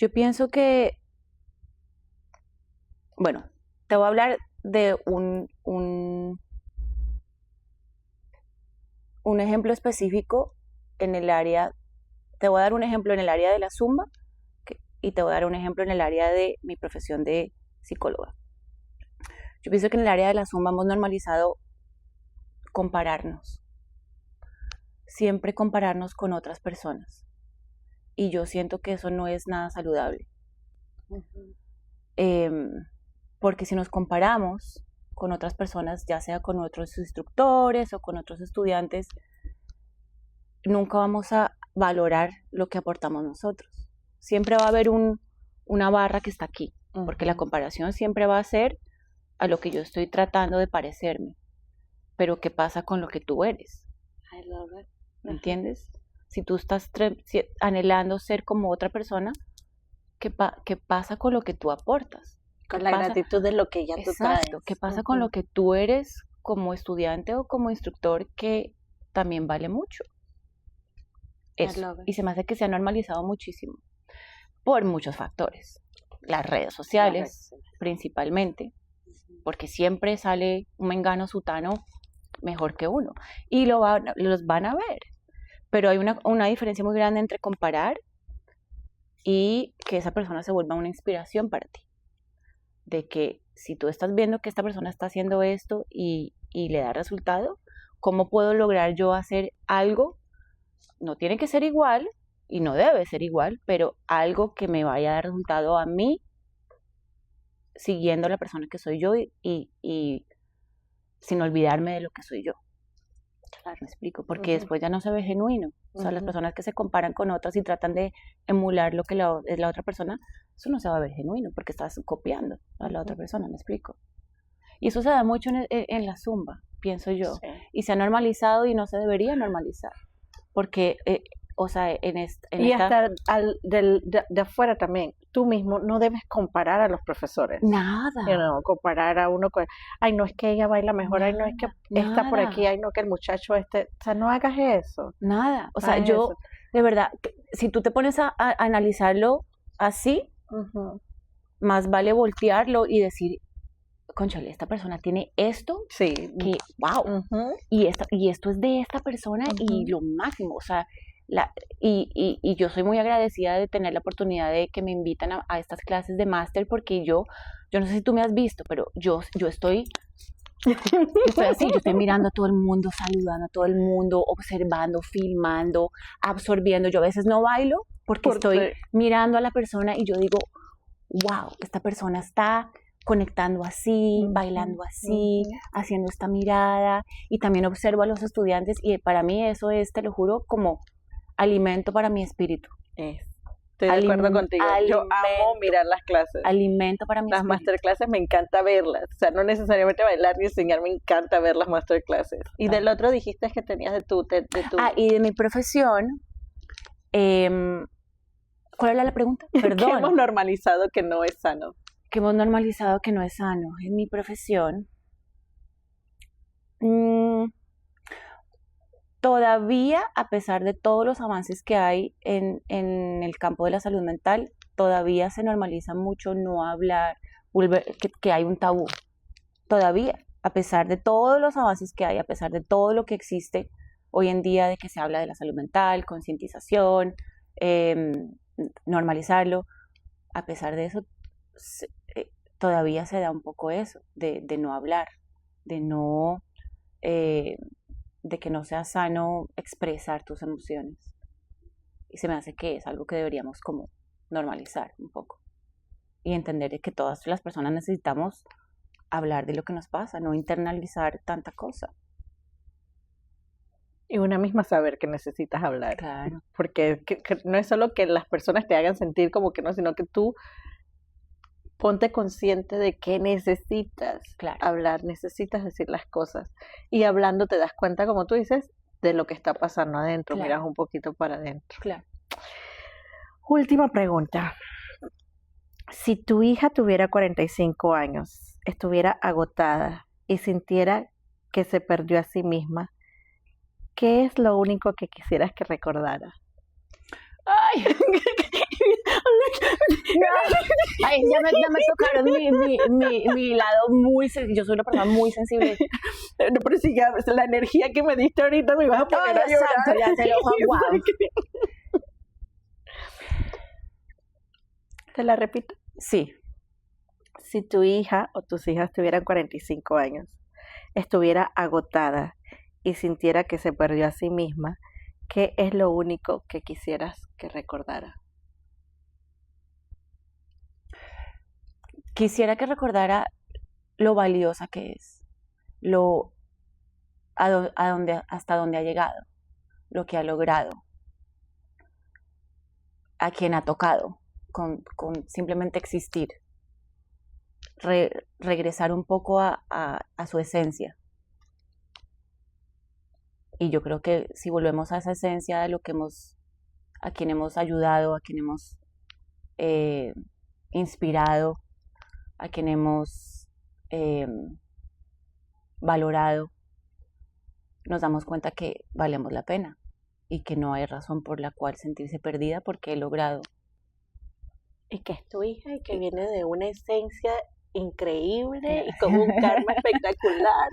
Yo pienso que, bueno, te voy a hablar de un ejemplo específico en el área, te voy a dar un ejemplo en el área de la Zumba y te voy a dar un ejemplo en el área de mi profesión de psicóloga. Yo pienso que en el área de la Zumba hemos normalizado compararnos, siempre compararnos con otras personas. Y yo siento que eso no es nada saludable. Porque si nos comparamos con otras personas, ya sea con otros instructores o con otros estudiantes, nunca vamos a valorar lo que aportamos nosotros. Siempre va a haber una barra que está aquí, porque la comparación siempre va a ser a lo que yo estoy tratando de parecerme. Pero ¿qué pasa con lo que tú eres? I love it. ¿Me entiendes? Si tú estás anhelando ser como otra persona, ¿qué pasa con lo que tú aportas? Con la gratitud de lo que ya tú traes. Exacto. ¿Qué pasa con lo que tú eres como estudiante o como instructor que también vale mucho? Eso. Y se me hace que se ha normalizado muchísimo por muchos factores. Las redes sociales, principalmente, porque siempre sale un mengano sutano mejor que uno. Y los van a ver. Pero hay una diferencia muy grande entre comparar y que esa persona se vuelva una inspiración para ti. De que si tú estás viendo que esta persona está haciendo esto y le da resultado, ¿cómo puedo lograr yo hacer algo? No tiene que ser igual y no debe ser igual, pero algo que me vaya a dar resultado a mí, siguiendo a la persona que soy yo y sin olvidarme de lo que soy yo. Claro, me explico, porque después ya no se ve genuino. O sea, las personas que se comparan con otras y tratan de emular lo que es la otra persona, eso no se va a ver genuino, porque estás copiando a la otra persona, me explico. Y eso se da mucho en la Zumba, pienso yo. Sí. Y se ha normalizado y no se debería normalizar. Porque, o sea, hasta de afuera también, tú mismo no debes comparar a los profesores. Nada. Comparar a uno con, ay, no es que ella baila mejor, ay, no es que está por aquí, ay, no que el muchacho o sea, no hagas eso. Nada. O sea, yo, de verdad, si tú te pones a analizarlo así, más vale voltearlo y decir, cónchale, esta persona tiene esto, sí, que wow, y esto es de esta persona y lo máximo, o sea, y yo soy muy agradecida de tener la oportunidad de que me invitan a estas clases de máster, porque yo no sé si tú me has visto, pero yo estoy así, yo estoy mirando a todo el mundo, saludando a todo el mundo, observando, filmando, absorbiendo. Yo a veces no bailo porque estoy mirando a la persona y yo digo, wow, esta persona está conectando así, bailando así, haciendo esta mirada, y también observo a los estudiantes y para mí eso es, te lo juro, como alimento para mi espíritu. Estoy de acuerdo contigo. Yo amo mirar las clases. Alimento para mi espíritu. Las masterclasses me encanta verlas. O sea, no necesariamente bailar ni enseñar, me encanta ver las masterclasses. Y del otro dijiste que tenías de tu... y de mi profesión, ¿cuál era la pregunta? Perdón. ¿Qué hemos normalizado que no es sano? Que hemos normalizado que no es sano. En mi profesión, todavía, a pesar de todos los avances que hay en el campo de la salud mental, todavía se normaliza mucho no hablar, que hay un tabú. Todavía, a pesar de todos los avances que hay, a pesar de todo lo que existe hoy en día, de que se habla de la salud mental, concientización, normalizarlo, a pesar de eso, todavía se da un poco eso, de no hablar, de de que no sea sano expresar tus emociones. Y se me hace que es algo que deberíamos como normalizar un poco. Y entender de que todas las personas necesitamos hablar de lo que nos pasa, no internalizar tanta cosa. Y una misma saber que necesitas hablar. Claro. Porque que no es solo que las personas te hagan sentir como que no, sino que tú ponte consciente de que necesitas hablar, necesitas decir las cosas. Y hablando te das cuenta, como tú dices, de lo que está pasando adentro. Miras un poquito para adentro. Claro. Última pregunta. Si tu hija tuviera 45 años, estuviera agotada y sintiera que se perdió a sí misma, ¿qué es lo único que quisieras que recordara? Ay, ay, ya me tocaron mi lado muy sensible. Yo soy una persona muy sensible. No, pero si ya, la energía que me diste ahorita me vas a poner a llorar. Santo, ya se lo wow. ¿Te la repito? Sí. Si tu hija o tus hijas tuvieran 45 años, estuviera agotada y sintiera que se perdió a sí misma, ¿qué es lo único que quisieras que recordara? Quisiera que recordara lo valiosa que es, hasta dónde ha llegado, lo que ha logrado, a quien ha tocado, con simplemente existir, regresar un poco a su esencia. Y yo creo que si volvemos a esa esencia de a quien hemos ayudado, a quien hemos inspirado, a quien hemos valorado, nos damos cuenta que valemos la pena y que no hay razón por la cual sentirse perdida porque he logrado. Y que es tu hija y que viene de una esencia increíble y con un karma espectacular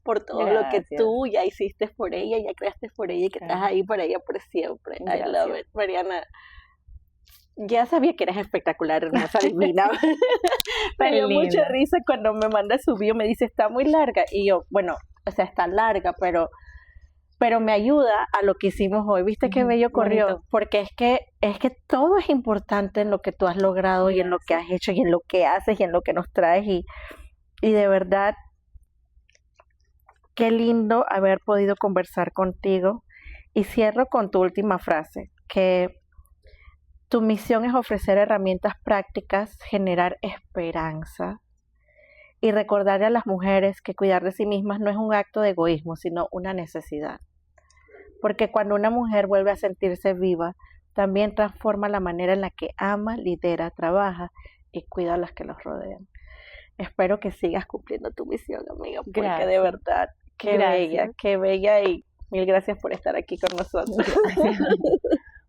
por todo lo que tú ya hiciste por ella, ya creaste por ella y que estás ahí para ella por siempre. I love it. Mariana, ya sabía que eras espectacular, hermosa, divina. Me dio mucha risa cuando me manda su video, me dice, está muy larga. Y yo, bueno, o sea, está larga, pero me ayuda a lo que hicimos hoy. ¿Viste qué bello corrió? Bonito. Porque es que todo es importante en lo que tú has logrado y en lo que has hecho y en lo que haces y en lo que nos traes. Y de verdad, qué lindo haber podido conversar contigo. Y cierro con tu última frase, que tu misión es ofrecer herramientas prácticas, generar esperanza y recordarle a las mujeres que cuidar de sí mismas no es un acto de egoísmo, sino una necesidad. Porque cuando una mujer vuelve a sentirse viva, también transforma la manera en la que ama, lidera, trabaja y cuida a las que los rodean. Espero que sigas cumpliendo tu misión, amiga, porque gracias. De verdad, qué bella y mil gracias por estar aquí con nosotros.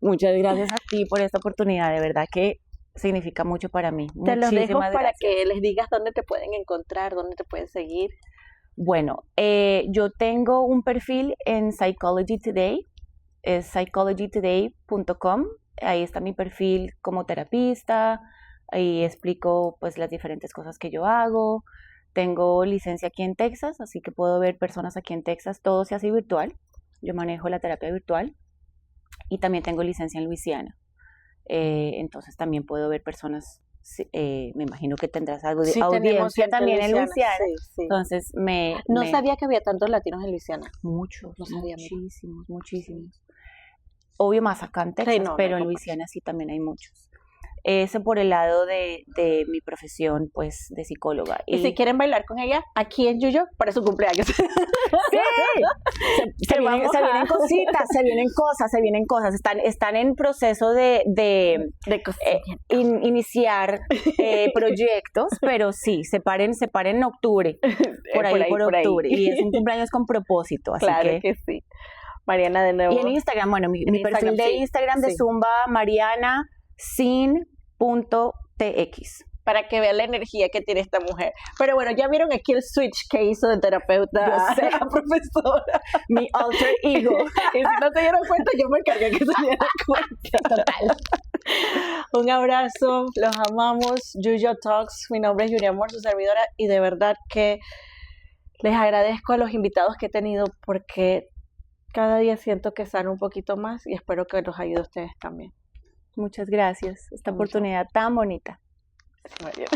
Muchas gracias a ti por esta oportunidad, de verdad que significa mucho para mí. Te los dejo para que les digas dónde te pueden encontrar, dónde te pueden seguir. Bueno, yo tengo un perfil en Psychology Today, es psychologytoday.com, ahí está mi perfil como terapista, ahí explico pues las diferentes cosas que yo hago. Tengo licencia aquí en Texas, así que puedo ver personas aquí en Texas, todo se hace virtual, yo manejo la terapia virtual y también tengo licencia en Luisiana, entonces también puedo ver personas. Me imagino que tendrás algo de audiencia también en Luisiana. Sí. Entonces no sabía que había tantos latinos en Luisiana. Muchos, no sabía, muchísimos. Obvio más acá en Texas, pero en Luisiana sí también hay muchos. Ese por el lado de mi profesión, pues, de psicóloga. Y si quieren bailar con ella, aquí en Yuyo, para su cumpleaños. ¡Sí! Se vienen cositas, se vienen cosas. Están en proceso de iniciar proyectos, pero sí, se paren en octubre, por octubre. Y es un cumpleaños con propósito, así claro que sí. Mariana, de nuevo. Y en Instagram, bueno, mi perfil de Instagram de Zumba, Mariana sin.tx, para que vean la energía que tiene esta mujer. Pero bueno, ya vieron aquí el switch que hizo de terapeuta a profesora. Mi alter ego. Y si no se dieron cuenta, yo me encargué que se dieran cuenta. Total. Un abrazo, los amamos. Yuyo Talks, mi nombre es Yuri Amor, su servidora, y de verdad que les agradezco a los invitados que he tenido porque Cada día siento que sano un poquito más y espero que los ayude a ustedes también. Muchas gracias. Esta Mucho. oportunidad tan bonita. Muy bien.